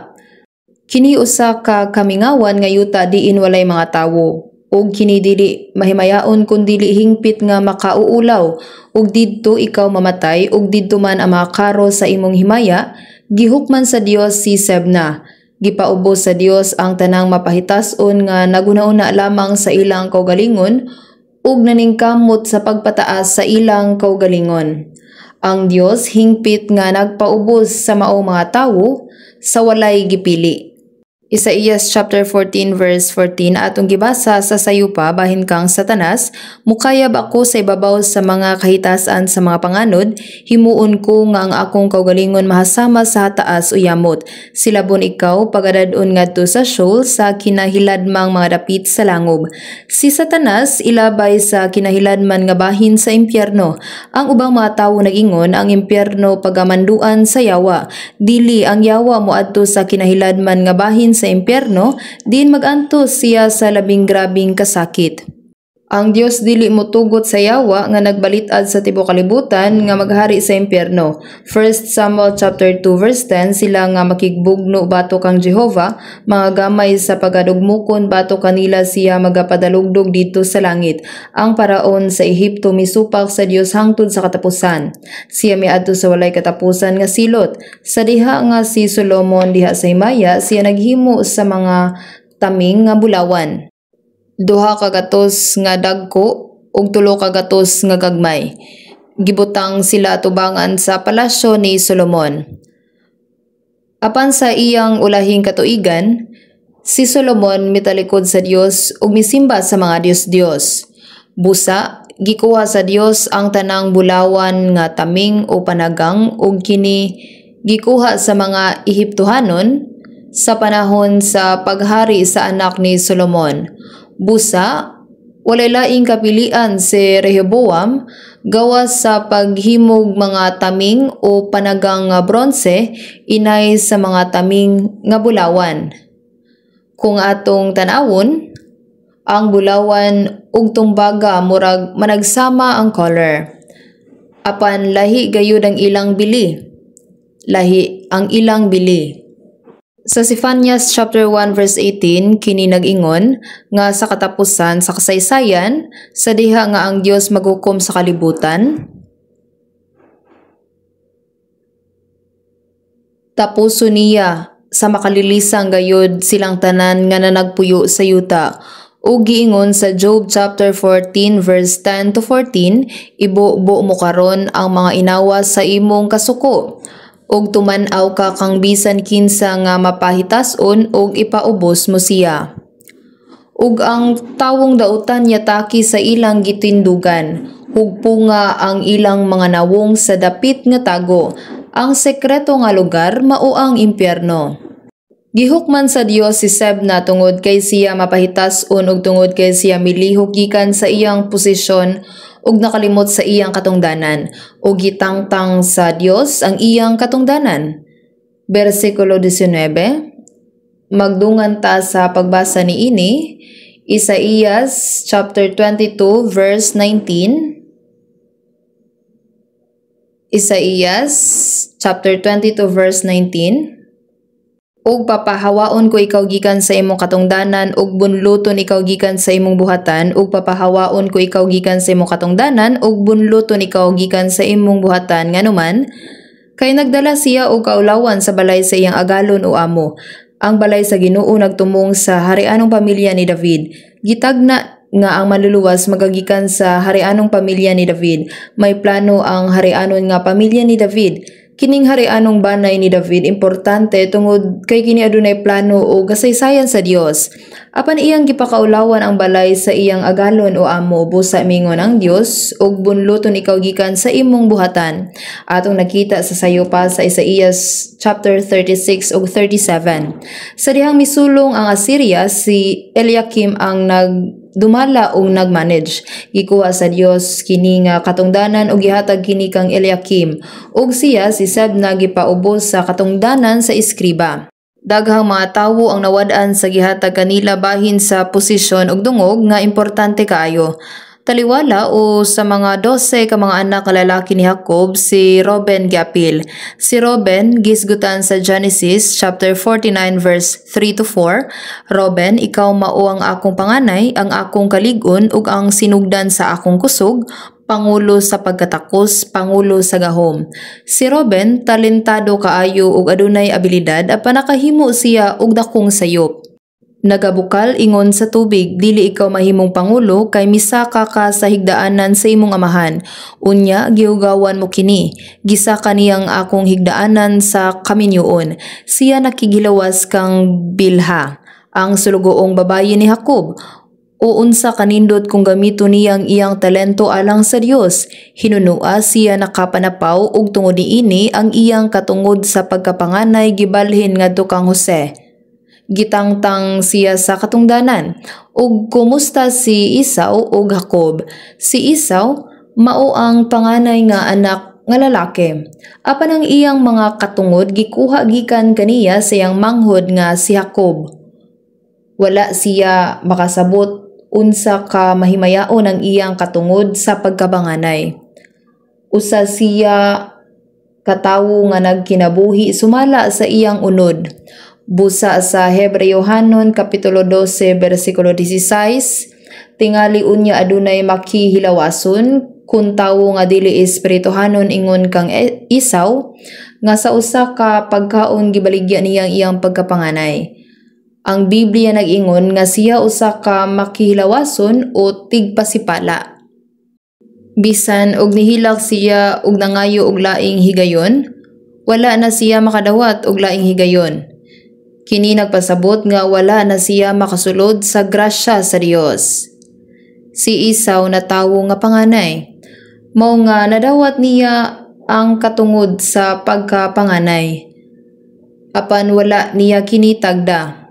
Speaker 1: Kini usa ka kamingawan nga yuta diin walay mga tawo. Ug kini dili mahimayaon kun dili hingpit nga makauulaw. Ug didto ikaw mamatay ug didto man ang makakaro sa imong himaya. Gihukman sa Dios si Sebna. Gipaubos sa Dios ang tanang mapahitas-on nga naguna-una lamang sa ilang kaugalingon ug naningkamot sa pagpataas sa ilang kaugalingon. Ang Dios hingpit nga nagpaubos sa maong mga tawo sa walay gipili. Isaías chapter 14 verse 14 atong gibasa sa sayupa bahin kang Satanas, mukayab ako sa ibabaw sa mga kahitasan sa mga panganod, himuon ko nga ang akong kaugalingon mahasama sa taas uyamot. Silabon ikaw pagadadon ngadto sa Sheol sa kinahiladmang mga dapit sa langob. Si Satanas ilabay sa kinahiladman nga bahin sa impyerno. Ang ubang mga tawo nagingon ang impyerno pagamanduan sa yawa. Dili ang yawa moadto sa kinahiladman nga bahin sa impyerno, din magantos siya sa labing grabing kasakit. Ang Dios dili motugot sa yawa nga nagbalitad sa tibuok kalibutan nga maghari sa impyerno. 1 Samuel chapter 2 verse 10 sila nga makigbugno bato kang Jehova, mga gamay sa pagadugmukon bato kanila siya magapadalugdog dito sa langit. Ang paraon sa Ehipto misupak sa Dios hangtod sa katapusan. Siya miadto sa walay katapusan nga silot. Sa diha nga si Solomon diha sa himaya, siya naghimo sa mga taming nga bulawan. 2 ka gatos nga dagko ug 3 ka gatos nga gagmay. Gibutang sila tubangan sa palasyo ni Solomon. Apan sa iyang ulahing katuigan, si Solomon mitalikod sa Dios ug misimba sa mga Dios-Dios. Busa, gikuha sa Dios ang tanang bulawan nga taming o panagang ug kini gikuha sa mga Ehiptohanon sa panahon sa paghari sa anak ni Solomon. Busa, walay laing kapilian si Rehoboam gawas sa paghimog mga taming o panagang nga bronse inay sa mga taming nga bulawan. Kung atong tanawon, ang bulawan ug tumbaga murag managsama ang color. Apan lahi gayud ang ilang bili. Lahi ang ilang bili. Sa Zephaniah chapter 1 verse 18 kini nag-ingon nga sa katapusan sa kasaysayan sa diha nga ang Dios maghukom sa kalibutan, tapuso niya sa makalilisang gayud silang tanan nga nanagpuyo sa yuta. Ug giingon sa Job chapter 14 verse 10 to 14, ibubo mo karon ang mga inawa sa imong kasuko. Og tuman-aw ka kang bisan kinsa nga mapahitas-on og ipaubos mo siya. Ug ang tawong dautan yataki sa ilang gitindugan, hugpunga ang ilang mga nawong sa dapit nga tago, ang sekreto nga lugar mao ang impyerno. Gihukman sa Dios si Sebna tungod kay siya mapahitas-on ug tungod kay siya milihok gikan sa iyang posisyon ug nakalimot sa iyang katungdanan ug gitangtang sa Dios ang iyang katungdanan. Bersikulo 19. Magdungan ta sa pagbasa niini, Isaías chapter 22 verse 19. Isaías chapter 22 verse 19. Ug papahawaon ko ikaw gikan sa imong katungdanan ug bunluton ikaw gikan sa imong buhatan ug papahawaon ko ikaw gikan sa imong katungdanan ug bunluton ikaw gikan sa imong buhatan nganuman kay nagdala siya og kaulawan sa balay sa iyang agalon o amo. Ang balay sa Ginoo nagtumong sa harianong pamilya ni David. Gitagna nga ang manluluwas magagikan sa harianong pamilya ni David. May plano ang harianon nga pamilya ni David. Kining harianong banay ni David importante tungod kay kini adunay plano o kasaysayan sa Dios. Apan iyang gipakaulawan ang balay sa iyang agalon o amo, busa mingon ang Dios ug bunluton ikaw gikan sa imong buhatan. Atong nakita sa sayupa sa Isaías chapter 36 ug 37. Sa dihang misulong ang Assyria, si Eliakim ang dumala ug nagmanage. Gikuha sa Dios kini nga katungdanan ug gihatag kini kang Eliakim ug siya si Sebna gipaubos sa katungdanan sa iskriba. Daghang mga tawo ang nawad-an sa gihatag kanila bahin sa posisyon ug dungog nga importante kaayo. Taliwala o sa mga 12 ka mga anak nga lalaki ni Jacob, si Reuben giapil. Si Reuben gisgutan sa Genesis chapter 49 verse 3 to 4. Reuben, ikaw mao ang akong panganay, ang akong kalig-on ug ang sinugdan sa akong kusog, pangulo sa pagkatakos, pangulo sa gahom. Si Reuben talentado kaayo ug adunay abilidad apan nakahimo siya og dakong sayop. Nagabukal ingon sa tubig, dili ikaw mahimong pangulo kay misaka ka sa higdaanan sa imong amahan. Unya giugawan mo kini. Gisaka niyang akong higdaanan sa kaminyoon. Siya nakigilawas kang Bilha, ang sulugoong babayi ni Jacob. O unsa kanindot kung gamito niyang iyang talento alang sa Dios. Hinunua siya nakapanapaw ug tungod niini ang iyang katungod sa pagkapanganay gibalhin ngadto kang Jose. Gitangtang siya sa katungdanan. Ug kumusta si Esau ug Jacob? Si Esau mao ang panganay nga anak nga lalaki. Apan ang iyang mga katungod gikuha gikan kaniya sa iyang manghod nga si Jacob. Wala siya makasabot unsa ka mahimayaon ang iyang katungod sa pagkabanganay. Usa siya katawo nga nagkinabuhi sumala sa iyang unod. Busa sa Hebreo-hanon kapitulo 12 bersikulo 16, tingali unya adunay makihilawason kun tawo nga dili espirituhanon ingon kang Esau nga sa usa ka pagkaon gibaligya niyang iyang pagkapanganay. Ang Biblia nag-ingon nga siya usa ka makihilawason o tigpasipala. Bisan og nihilak siya og nangayo og laing higayon, wala na siya makadawat og laing higayon. Kini nagpasabot nga wala na siya makasulod sa grasya sa Dios. Si Esau na tawo nga panganay, mao nga nadawat niya ang katungod sa pagkapanganay. Apan wala niya kini tagda.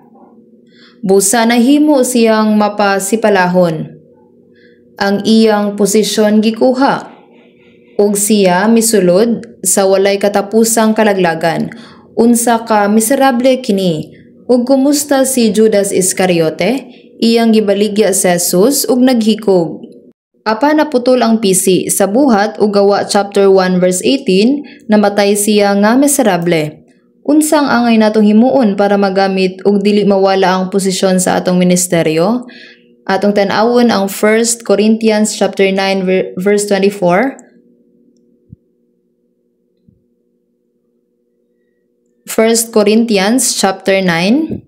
Speaker 1: Busa nahimo siyang mapasipalahon. Ang iyang posisyon gikuha ug siya misulod sa walay katapusang kalaglagan. Unsa ka miserable kini. Ug kumusta si Judas Iscariote? Iyang gibaligya sa Jesus ug naghikog. Apan naputol ang pisi sa buhat ug gawa chapter 1 verse 18, namatay siya nga miserable. Unsang angay natong himuon para magamit ug dili mawala ang posisyon sa atong ministeryo? Atong tan-awon ang 1 Corinthians chapter 9 verse 24. 1 Corinthians chapter 9.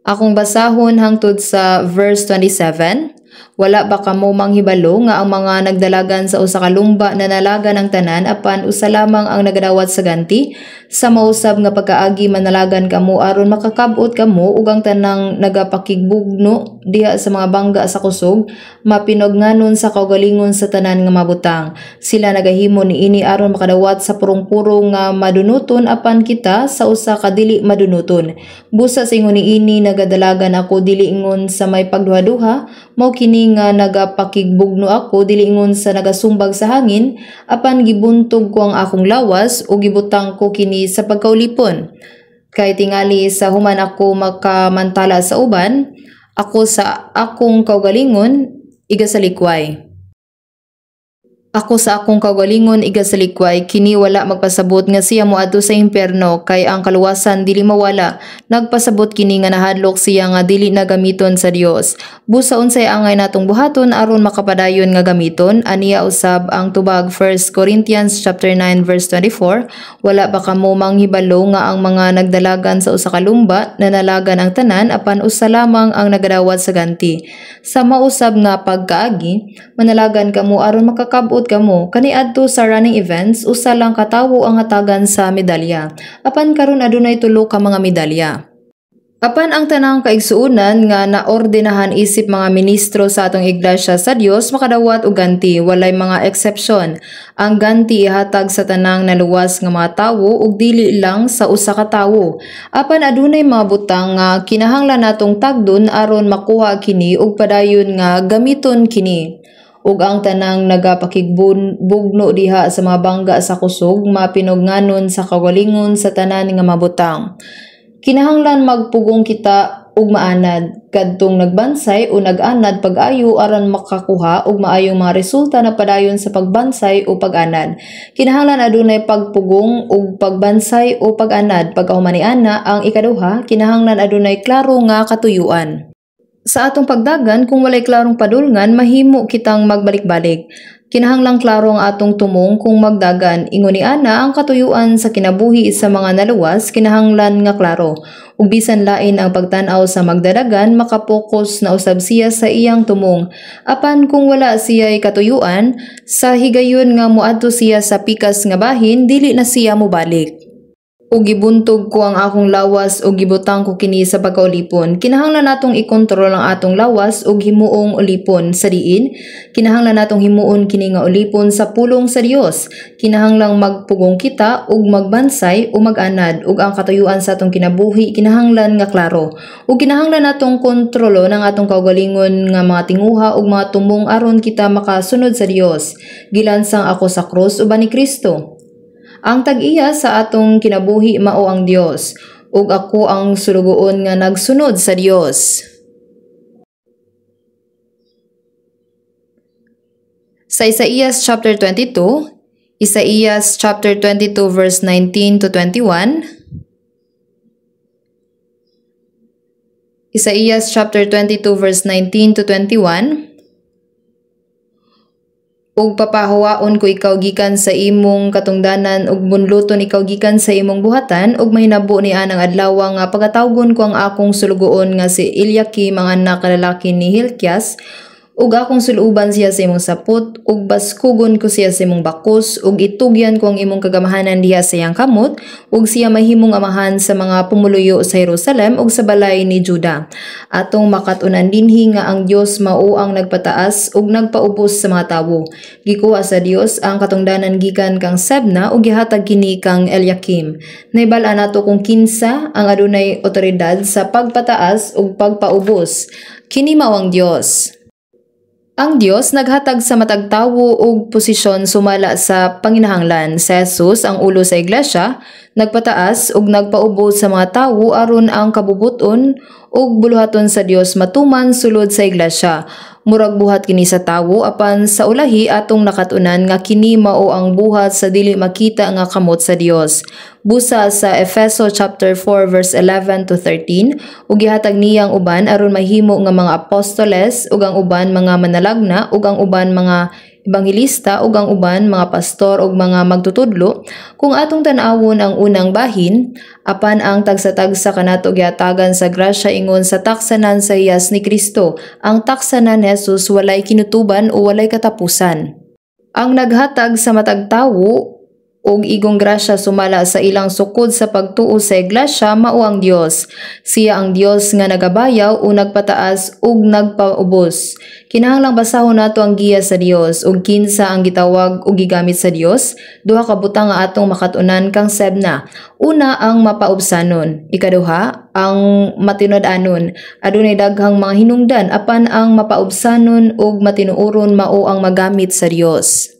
Speaker 1: Akong basahon hangtod sa verse 27. Wala ba kamo manghibalo nga ang mga nagdalagan sa usa ka lumba na nalagan ang tanan apan usa lamang ang nagadawat sa ganti? Sa mausab nga pagkaagi manalagan kamo aron makakabot kamo ug ang tanang nagapakigbugno diha sa mga bangga sa kusog mapinognanon sa kaugalingon sa tanan nga mabutang. Sila nagahimo niini aron makadawat sa purong-purong nga madunuton apan kita sa usa ka dili madunuton. Busa sa ingon niini nagadalagan ako dili ingon sa may pagduha-duha, mao kini nga nagapakigbugno ako dili ingon sa nagasumbag sa hangin, apan gibuntog ko ang akong lawas o gibutang ko kini sa pagkaulipon. Kay tingali sa human ako makamantala sa uban, ako sa akong kaugalingon igasalikway. Ako sa akong kaugalingon igasalikway, kini wala magpasabot nga siya moadto sa impierno kay ang kaluwasan dili mawala. Nagpasabot kini nga nahadlok siya nga dili na gamiton sa Dios. Busa unsay angay natong buhaton aron makapadayon nga gamiton, aniya usab ang tubag 1 Corinthians chapter 9 verse 24. Wala ba kamo manghibalo nga ang mga nagdalagan sa usa ka lumba na nalagan ang tanan apan usa lamang ang nagadawat sa ganti. Sa mausab nga pagkaagi, manalagan kamo aron makakabot kamo kaniadto sa running events, usa lang katawo ang hatagan sa medalya. Apan karon adunay tulo ka mga medalya. Apan ang tanang kaigsuunan nga naordenahan isip mga ministro sa atong iglesia sa Dios makadawat og ganti, walay mga exception. Ang ganti ihatag sa tanang naluwas nga mga tawo ug dili lang sa usa ka tawo. Apan adunay mga butang nga kinahanglan natong tagdon aron makuha kini ug padayon nga gamiton kini. Ug ang tanang nagapakigbugno diha sa mga bangga sa kusog mapinognanon sa kagalingon sa tanan nga mabutang. Kinahanglan magpugong kita ug maanad kadtong nagbansay o nag-anad pag-ayo aron makakuha og maayong mga resulta na padayon sa pagbansay o pag-anad. Kinahanglan adunay pagpugong ug pagbansay o pag-anad. Pagkahumaniana ang ikaduha, kinahanglan adunay klaro nga katuyuan. Sa atong pagdagan, kung walay klarong padulngan, mahimo kitang magbalik-balik. Kinahanglang klaro ang atong tumong kung magdagan. Ingon niana ang katuyuan sa kinabuhi sa mga naluwas, kinahanglan nga klaro. Ug bisan lain ang pagtan-aw sa magdadagan, makapokus na usab siya sa iyang tumong. Apan kung wala siya'y katuyuan, sa higayon nga moadto siya sa pikas nga bahin, dili na siya mobalik. O gibuntog ko ang akong lawas o gibutang ko kini sa pagkaulipon. Kinahanglan natong ikontrol ang atong lawas o himuong ulipon. Sa diin, kinahanglan natong himuon kini nga ulipon sa pulong sa Dios. Kinahanglang magpugong kita ug magbansay o mag-anad ug ang katuyuan sa atong kinabuhi kinahanglan nga klaro. Ug kinahanglan natong kontrolon ang atong kaugalingon nga mga tinguha ug mga tumong aron kita makasunod sa Dios. Gilansang ako sa krus uban ni Kristo. Ang tag-iya sa atong kinabuhi mao ang Dios, ug ako ang sulugoon nga nagsunod sa Dios. Sa Isaías chapter 22, Isaías chapter 22 verse 19 to 21, Isaías chapter 22 verse 19 to 21, ug papahuwaon ko ikaw gikan sa imong katungdanan ug bunluton ikaw gikan sa imong buhatan ug mahinabo ni anang adlaw nga pagatawgon ko ang akong sulugoon nga si Eliakim ang anak lalaki ni Hilkias ug akong suluban siya sa imong sapot ug baskugon ko siya sa imong bakos ug itugyan ko ang imong kagamahanan diha sa iyang kamot ug siya mahimong amahan sa mga pumuluyo sa Jerusalem ug sa balay ni Juda. Atong makatunan dinhi nga ang Dios mao ang nagpataas ug nagpaubos sa mga tawo. Gikuha sa Dios ang katungdanan gikan kang Sebna ug gihatag kini kang Eliakim. Naibal-an nato kung kinsa ang adunay otoridad sa pagpataas ug pagpaubos. Kini mao ang Dios. Ang Dios naghatag sa matag tawo og posisyon sumala sa panginahanglan. Si Jesus, ang ulo sa iglesia, nagpataas ug nagpaubos sa mga tawo aron ang kabubuton ug buluhaton sa Dios matuman sulod sa iglesia. Murag buhat kini sa tawo apan sa ulahi atong nakatunan nga kini mao ang buhat sa dili makita nga kamot sa Dios. Busa sa Efeso chapter 4 verse 11 to 13, ug gihatag niyang uban aron mahimo nga mga apostoles ug ang uban mga manalagna ug ang uban mga ebanghelista ug ang uban mga pastor ug mga magtutudlo. Kung atong tan-awon ang unang bahin, apan ang tagsa-tagsa kanato gihatagan sa grasya ingon sa taksanan sa hiyas ni Kristo. Ang taksanan ni Jesus walay kinutuban o walay katapusan. Ang naghatag sa matag tawo ug igong grasya sumala sa ilang sukod sa pagtuo sa iglesia mao ang Dios. Siya ang Dios nga nagabayaw o nagpataas ug nagpaubos. Kinahanglang basahon nato ang giya sa Dios ug kinsa ang gitawag ug gigamit sa Dios. Duha ka butang nga atong makatunan kang Sebna. Una ang mapaubsanon, ikaduha ang matinud-anon. Adunay daghang mga hinungdan apan ang mapaubsanon ug matinuoron mao ang magamit sa Dios.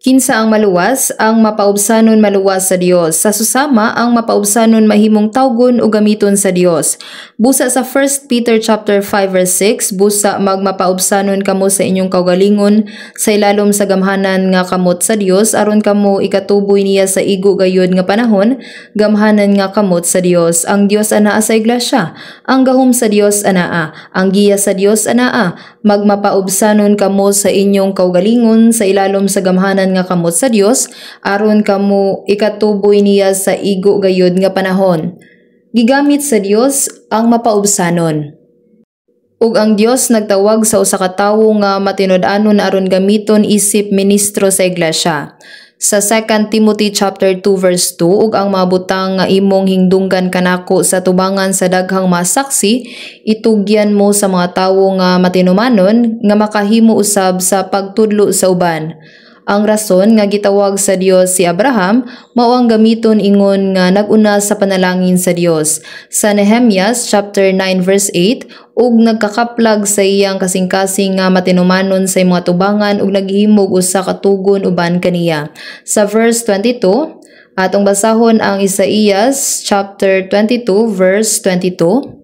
Speaker 1: Kinsa ang maluwas? Ang mapaubsanon maluwas sa Dios. Sa susama, ang mapaubsanon mahimong tawgon o gamiton sa Dios. Busa sa 1 Peter chapter 5 verse 6, busa magmapaubsanon kamo sa inyong kaugalingon sa ilalom sa gamhanan nga kamot sa Dios aron kamo ikatuboy niya sa igo gayud nga panahon, gamhanan nga kamot sa Dios. Ang Dios anaa sa iglesia, ang gahom sa Dios anaa, ang giya sa Dios anaa. Magmapaubsanon kamo sa inyong kaugalingon sa ilalom sa gamhanan nga kamot sa Dios aron kamo ikatuboy niya sa igo gayud nga panahon. Gigamit sa Dios ang mapaubsanon. Ug ang Dios nagtawag sa usa ka tawo nga matinud-anon aron gamiton isip ministro sa iglesia. Sa 2 Timothy chapter 2 verse 2, ug ang mga butang nga imong hingdunggan kanako sa tubangan sa daghang masaksi, itugyan mo sa mga tawo nga matinumanon nga makahimo usab sa pagtudlo sa uban. Ang rason nga gitawag sa Dios si Abraham mao ang gamiton ingon nga nag-una sa panalangin sa Dios. Sa Nehemias chapter 9 verse 8, ug nagkakaplag sa iyang kasing-kasing nga matinumanon sa mga tubangan ug naghihimog usa ka tugon uban kaniya. Sa verse 22, atong basahon ang Isaías chapter 22 verse 22.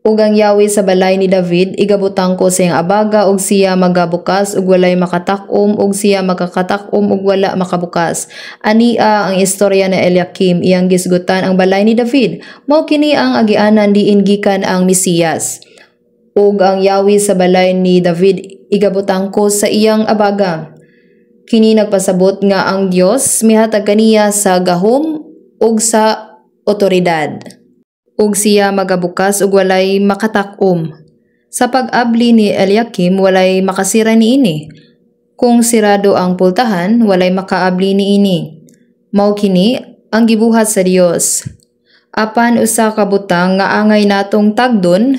Speaker 1: Ug ang yawi sa balay ni David igabutang ko sa iyang abaga ug siya magabukas ug walay makatakom ug siya makakatakom ug wala makabukas. Ania ang istorya ni Eliakim iyang gisgutan ang balay ni David. Mao kini ang agianan diin gikan ang Mesiyas. Ug ang yawi sa balay ni David igabutang ko sa iyang abaga. Kini nagpasabot nga ang Dios mihatag kaniya sa gahom ug sa otoridad. Ug siya magabukas ug walay makatakom. Sa pag-abli ni Eliakim walay makasira niini. Kung sirado ang pultahan walay makaabli niini. Mao kini ang gibuhat sa Dios. Apan usa ka butang nga angay natong tagdon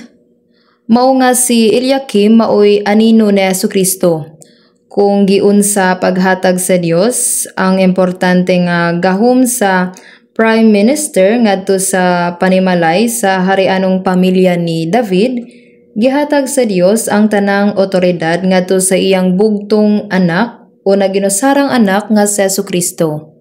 Speaker 1: mao nga si Eliakim maoy anino ni Jesucristo. Kung giunsa paghatag sa Dios ang importante nga gahom sa Prime Minister ngadto sa panimalay sa harianong pamilya ni David, gihatag sa Dios ang tanang otoridad ngadto sa iyang bugtong anak o naginusarang anak nga si Jesucristo.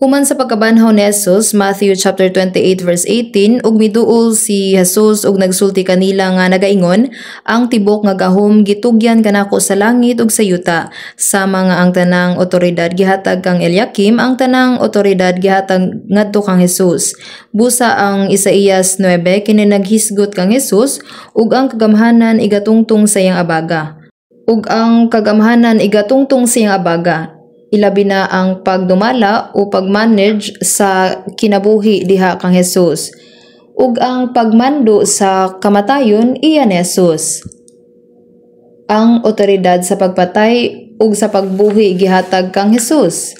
Speaker 1: Human sa pagkabanhaw ni Jesus, Matthew chapter 28 verse 18, ug miduol si Jesus ug nagsulti kanila nga nagaingon, ang tibok nga gahom gitugyan kanako sa langit ug sa yuta. Sama nga ang tanang otoridad gihatag kang Eliakim, ang tanang otoridad gihatag ngadto kang Jesus. Busa ang Isaías 9 kini naghisgot kang Jesus ug ang kagamhanan igatungtong sa iyang abaga. Ug ang kagamhanan igatungtong sa iyang abaga. Ilabi na ang pagdumala o pagmanage sa kinabuhi diha kang Jesus. Ug ang pagmando sa kamatayon iya ni Jesus. Ang otoridad sa pagpatay ug sa pagbuhi gihatag kang Jesus.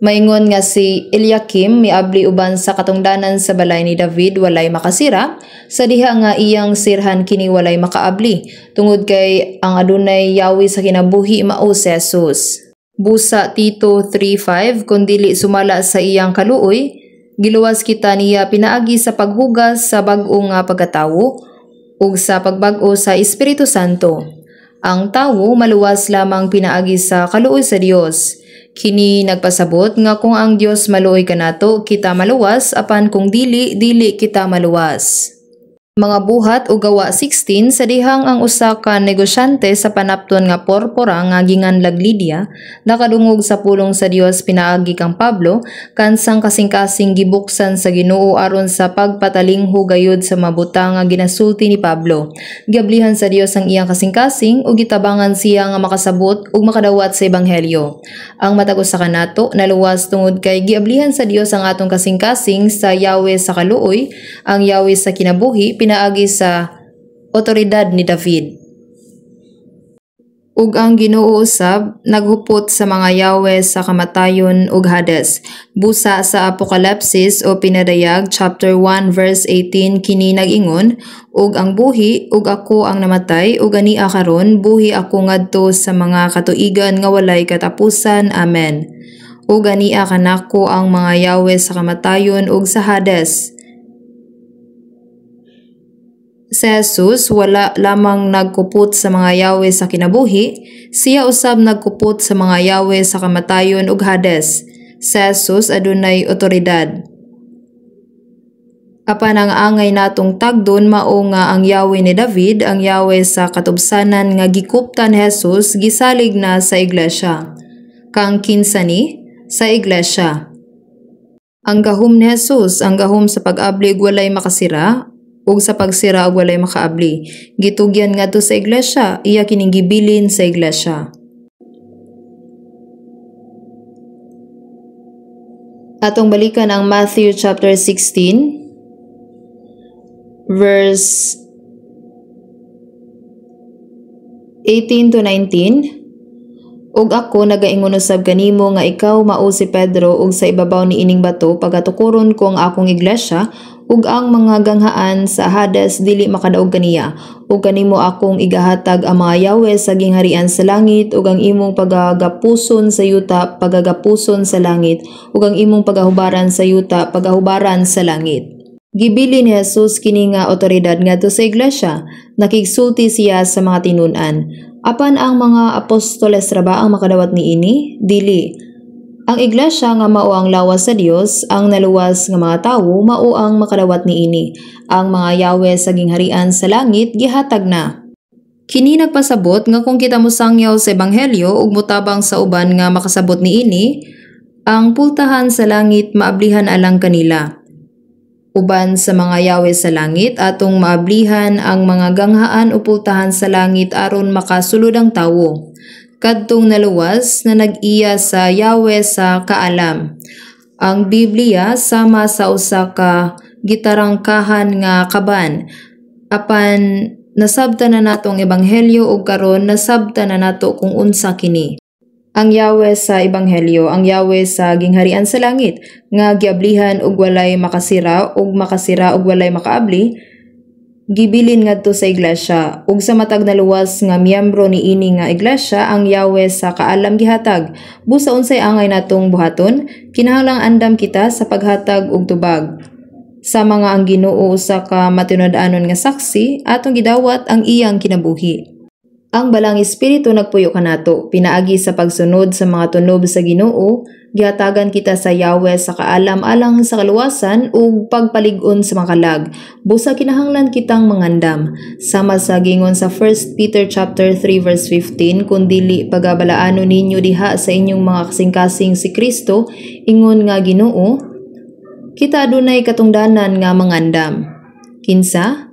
Speaker 1: Maingon nga si Eliakim miabli uban sa katungdanan sa balay ni David walay makasira, sa diha nga iyang sirhan kini walay makaabli, tungod kay ang adunay yawi sa kinabuhi mao si Jesus. Busa Tito 3:5 kun dili sumala sa iyang kaluoy, giluwas kita niya pinaagi sa paghugas sa bag-o nga pagkatawo ug sa pagbag-o sa Espiritu Santo. Ang tawo maluwas lamang pinaagi sa kaluoy sa Dios. Kini nagpasabot nga kung ang Dios maluoy kanato, kita maluwas, apan kung dili kita maluwas. Mga buhat o gawa 16 sa dihang ang usa ka negosyante sa panapton nga porpora nga ginganlag Lydia nakadungog sa pulong sa Dios pinaagi kang Pablo kansang kasing-kasing gibuksan sa Ginoo aron sa pagpatalingho gayud sa mabuta nga ginasulti ni Pablo. Giablihan sa Dios ang iyang kasing-kasing ug gitabangan siya nga makasabot ug makadawat sa ebanghelyo. Ang matag usa kanato naluwas tungod kay giablihan sa Dios ang atong kasing-kasing sa yawe sa kaluoy, ang yawe sa kinabuhi pinaagi sa otoridad ni David. Ug ang Ginoo usab naghupot sa mga yawe sa kamatayon ug Hades. Busa sa Apokalipsis o Pinadayag chapter 1 verse 18 kini nag-ingon, ug ang buhi ug ako ang namatay ug ania karon buhi ako ngadto sa mga katuigan nga walay katapusan. Amen. Ug ania kanako ang mga yawe sa kamatayon ug sa Hades. Si Jesus wala lamang nagkupot sa mga yawe sa kinabuhi, siya usab nagkupot sa mga yawe sa kamatayon ug Hades. Si Jesus adunay otoridad. Apan ang angay natong tagdon mao nga ang yawe ni David, ang yawe sa katubsanan nga gikuptan ni Jesus gisalig na sa iglesia. Kang kinsani sa iglesia. Ang gahom ni Jesus, ang gahom sa pag-abli ug walay makasira, ug sa pagsira ug walay makaabli. Gitugyan ngadto sa iglesia, iya kining gibilin sa iglesia. Atong balikan ang Matthew chapter 16 verse 18 to 19. Ug ako nagaingon usab kanimo nga ikaw mao si Pedro ug sa ibabaw ni ining bato pagatukuron ko ang akong iglesia ug ang mga ganghaan sa Hades dili makadaog kaniya, ug kanimo akong igahatag ang mga yawe sa gingharian sa langit ug ang imong pagagapuson sa yuta pagagapuson sa langit ug ang imong pagahubaran sa yuta pagahubaran sa langit. Gibili ni Jesus kini nga otoridad ngadto sa iglesia, nakigsulti siya sa mga tinun-an. Apan ang mga apostoles ra ba ang makadawat niini? Dili. Ang iglesia nga mao ang lawas sa Dios, ang naluwas nga mga tawo mao ang makadawat niini. Ang mga yawe sa gingharian sa langit gihatag na. Kini nagpasabot nga kung kita mosangyaw sa ebanghelyo ug motabang sa uban nga makasabot niini, ang pultahan sa langit maablihan alang kanila. Uban sa mga yawe sa langit atong maablihan ang mga ganghaan o pultahan sa langit aron makasulod ang tawo. Kadtong naluwas na nag-iya sa yawe sa kaalam. Ang Biblia sama sa usa ka gitarangkahan nga kaban. Apan nasabtan na natong ebanghelyo ug karon nasabtan na nato kung unsa kini. Ang yawe sa ebanghelyo, ang yawe sa gingharian sa langit nga giablihan og walay makasira ug walay makaabli, gibilin ngadto sa iglesia ug sa matag naluwas nga miyembro niini nga iglesia ang yawe sa kaalam gihatag. Busa unsay angay natong buhaton, kinahanglang andam kita sa paghatag og tubag. Sa mga ang Ginoo usa ka matinud-anon nga saksi atong gidawat ang iyang kinabuhi. Ang balang espiritu nagpuyo kanato, pinaagi sa pagsunod sa mga tunob sa Ginoo, gihatagan kita sa yawe sa kaalam alang sa kaluwasan ug pagpalig-on sa mga kalag. Busa kinahanglan kitang mangandam. Sama sa gingon sa 1 Peter chapter 3 verse 15, kun dili pagabalaano ninyo diha sa inyong mga kasing-kasing si Kristo, ingon nga Ginoo, kita adunay katungdanan nga mangandam. Kinsa?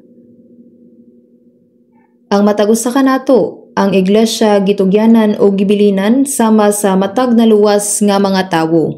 Speaker 1: Ang matag usa kanato, ang iglesia gitugyanan o gibilinan sama sa matag na luwas nga mga tawo.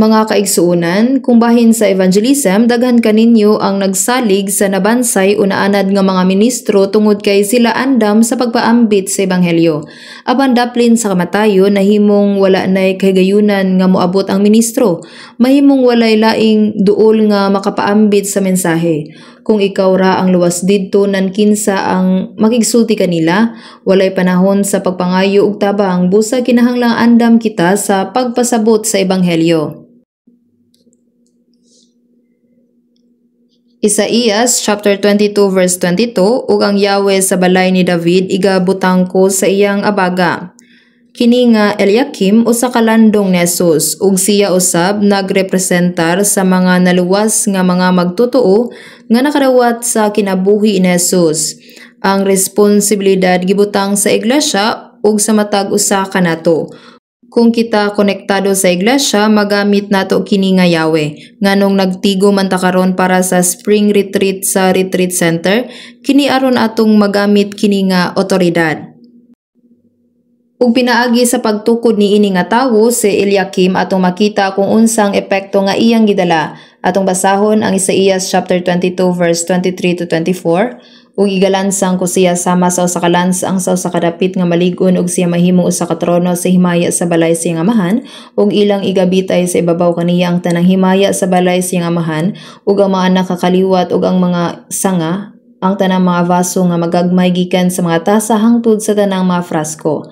Speaker 1: Mga kaigsuonan, kung bahin sa evangelism, daghan kaninyo ang nagsalig sa nabansay o naanad nga mga ministro tungod kay sila andam sa pagpaambit sa ebanghelyo. Apan daplin sa kamatayon, nahimong wala nay kahigayunan nga moabot ang ministro. Mahimong walay laing duol nga makapaambit sa mensahe. Kung ikaw ra ang luwas didto nan kinsa ang makigsulti kanila, walay panahon sa pagpangayo ug tabang, busa kinahanglang andam kita sa pagpasabot sa ebanghelyo. Isaías chapter 22 verse 22, ug ang yawe sa balay ni David igabutang ko sa iyang abaga. Kini nga Eliakim usa ka landong ni Jesus, ug siya usab nagrepresentar sa mga naluwas nga mga magtotoo nga nakadawat sa kinabuhi ni Jesus. Ang responsibilidad gibutang sa iglesia ug sa matag usa kanato. Kung kita konektado sa iglesia, magamit nato kini nga yawe. Nganong nagtigo man ta karon para sa spring retreat sa retreat center, kini aron atong magamit kini nga otoridad. Ug pinaagi sa pagtukod ni ini nga tawo si Eliakim atong makita kung unsang epekto nga iyang gidala. Atong basahon ang Isaías chapter 22 verse 23 to 24. Ug igalansang ko siya sama sa usa ka lansang sa usa ka dapit nga malig-on ug siya mahimong usa ka trono sa himaya sa balay sa iyang amahan, ug ilang igabitay sa ibabaw kaniya ang tanang himaya sa balay sa iyang amahan, ug ang mga anak kakaliwat ug ang mga sanga, ang tanang mga vaso nga magagmay gikan sa mga tasa hangtod sa tanang mga frasko.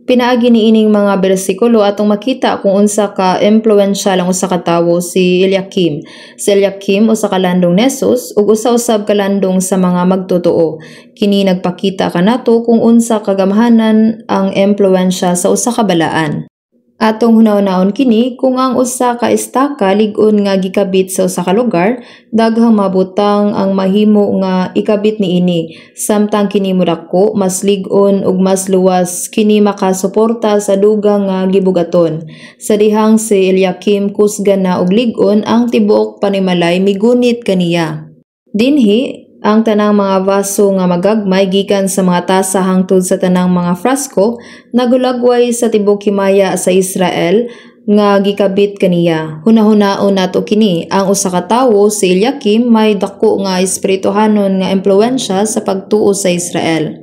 Speaker 1: Pinaagi ni ining mga bersikulo atong makita kung unsa ka impluwensyal ang usa ka tawo si Eliakim. Si Eliakim usa ka landong ni Jesus ug usa-usab ka landong sa mga magtotoo. Kini nagpakita kanato kung unsa kagamhanan ang impluwensya sa usa ka balaan. Atong hunaw-naon kini kung ang usa ka estaka lig-on nga gikabit sa usa ka lugar, daghang mabutang ang mahimo nga ikabit niini. Samtang kini mudako, mas lig-on ug mas luwas kini makasuporta sa dugang nga gibugaton. Sa dihang si Eliakim kusgan na og lig-on, ang tibuok panimalay migunit kaniya. Dinhi ang tanang mga vaso nga magagmay gikan sa mga tasa hangtod sa tanang mga frasko nagulagway sa tibuok himaya sa Israel nga gikabit kaniya. Hunahunao nato kini ang usa ka tawo si Eliakim may dako nga espirituhanon nga impluwensya sa pagtuo sa Israel.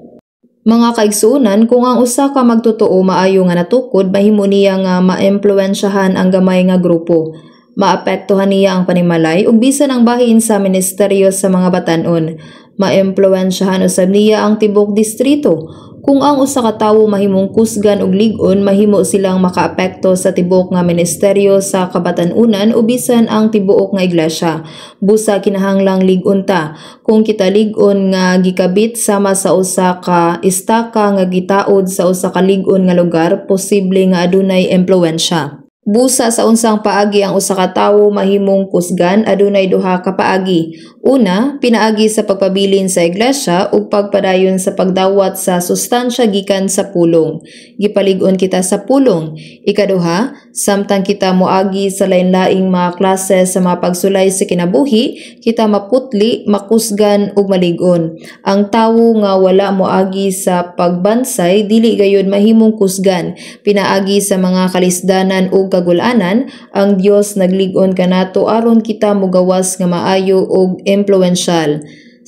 Speaker 1: Mga kaigsuonan, kung ang usa ka magtotoo maayo nga natukod, mahimo niya nga maimpluwensyahan ang gamay nga grupo. Maapektuhan niya ang panimalay ug bisan ang bahin sa ministeryo sa mga batan-on. Maimpluwensyahan usab niya ang tibok distrito. Kung ang usa ka tawo mahimong kusgan og lig-on, mahimo silang makaapekto sa tibuok nga ministeryo sa kabatan-unan o bisan ang tibuok nga iglesia. Busa kinahanglang lig-on ta. Kung kita lig-on nga gikabit sama sa usa ka istaka nga gitaod sa usa ka lig-on nga lugar, posible nga adunay impluwensya. Busa sa unsang paagi ang usa ka tawo mahimong kusgan, adunay duha ka paagi. Una, pinaagi sa pagpabilin sa iglesia ug pagpadayon sa pagdawat sa sustansya gikan sa pulong. Gipalig-on kita sa pulong. Ikaduha, samtang kita moagi sa lain-laing mga klase sa mga pagsulay sa kinabuhi, kita maputli, makusgan ug malig-on. Ang tawo nga wala moagi sa pagbansay dili gayud mahimong kusgan. Pinaagi sa mga kalisdanan ug kagulanan, ang Dios naglig-on kanato aron kita mogawas nga maayo ug impluwensyal.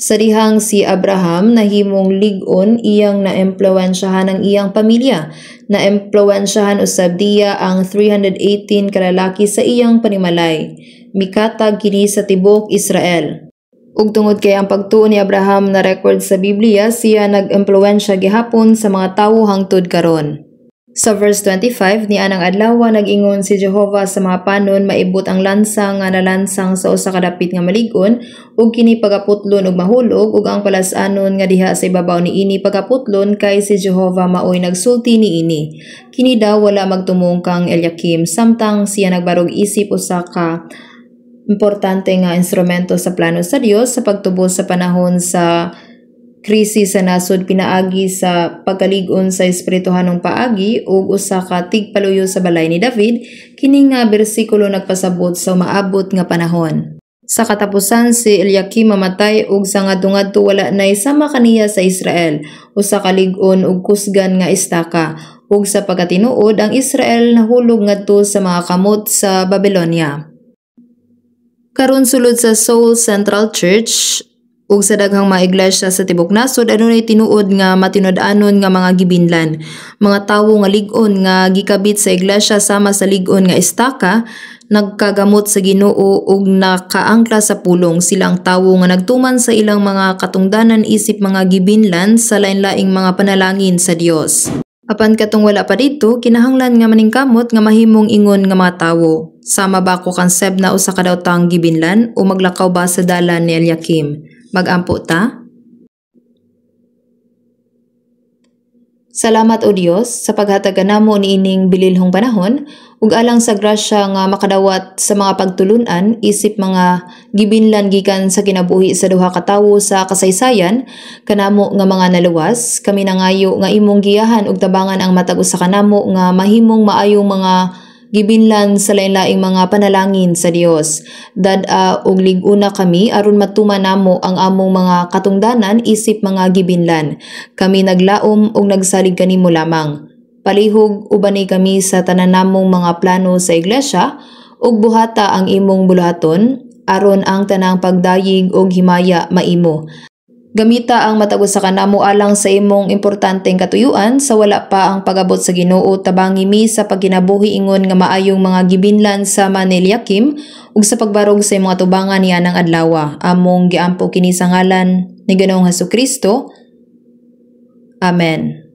Speaker 1: Sa dihang si Abraham nahimong lig-on, iyang naimpluwensyahan ang iyang pamilya. Naimpluwensyahan usab diya ang 318 kalalaki sa iyang panimalay. Mikatag kini sa tibuok Israel. Ug tungod kay ang pagtuo ni Abraham na record sa Biblia, siya nag-impluwensya gihapon sa mga tawo hangtod karon. Sa verse 25, ni anang adlaw nag-ingon si Jehovah sa mga panon, maibot ang lansang nga nalansang sa usa ka dapit nga malig-on ug kini pagaputlon ug mahulog, ug ang palasanon nga diha sa ibabaw niini pagaputlon, kay si Jehovah maoy nagsulti niini. Kini daw wala magtumong kang Eliakim, samtang siya nagbarog isip usa ka importante nga instrumento sa plano sa Dios sa pagtubos sa panahon sa krisis sa nasod. Pinaagi sa pagkalig-on sa espirituhanong paagi ug usa ka tigpaluyo sa balay ni David. Kini nga bersikulo nagpasabot sa maabot nga panahon. Sa katapusan, si Eliakim mamatay ug sa ngadto-ngadto wala nay sama kaniya sa Israel, usa ka lig-on ug kusgan nga istaka. Ug sa pagkatinuod, ang Israel nahulog ngadto sa mga kamot sa Babylonia. Karon sulod sa Seoul Central Church ug sa daghang mga iglesia sa tibok nasod, adunay tinuod nga matinud-anon nga mga gibinlan. Mga tawo nga lig-on nga gikabit sa iglesia sama sa lig-on nga istaka, nagkagamot sa Ginoo ug nakaangkla sa pulong. Silang tawo nga nagtuman sa ilang mga katungdanan isip mga gibinlan sa lain-laing mga panalangin sa Dios. Apan katong wala pa dito, kinahanglan nga maningkamot nga mahimong ingon nga mga tawo. Sama ba ko kanseb na usa ka daw tang gibinlan o maglakaw ba sa dalan ni Eliakim? Mag-ampo ta? Salamat o Dios sa paghatag kanamo niining bililhong panahon ug alang sa grasya nga makadawat sa mga pagtulunan isip mga gibinlan gikan sa kinabuhi sa duha ka tawo sa kasaysayan. Kanamo nga mga naluwas, kami nangayo nga imong giyahan ug tabangan ang matag usa kanamo nga mahimong maayong mga gibinlan sa lain-laing mga panalangin sa Dios. Dad-a og lig-una kami aron matuman namo ang among mga katungdanan isip mga gibinlan. Kami naglaom og nagsalig kanimo lamang. Palihog ubanay kami sa tanan namong mga plano sa iglesia ug buhata ang imong bulaton aron ang tanang pagdayig og himaya maimo. Gamita ang matag usa kanamo alang sa imong importanteng katuyuan sa wala pa ang pagabot sa Ginoo. Tabangi mi sa pagkinabuhi ingon nga maayong mga gibinlan sama ni Eliakim ug sa pagbarog sa imong atubangan niya ng adlaw. Among giampo kini sa ngalan ni Ginoong Hesukristo. Amen.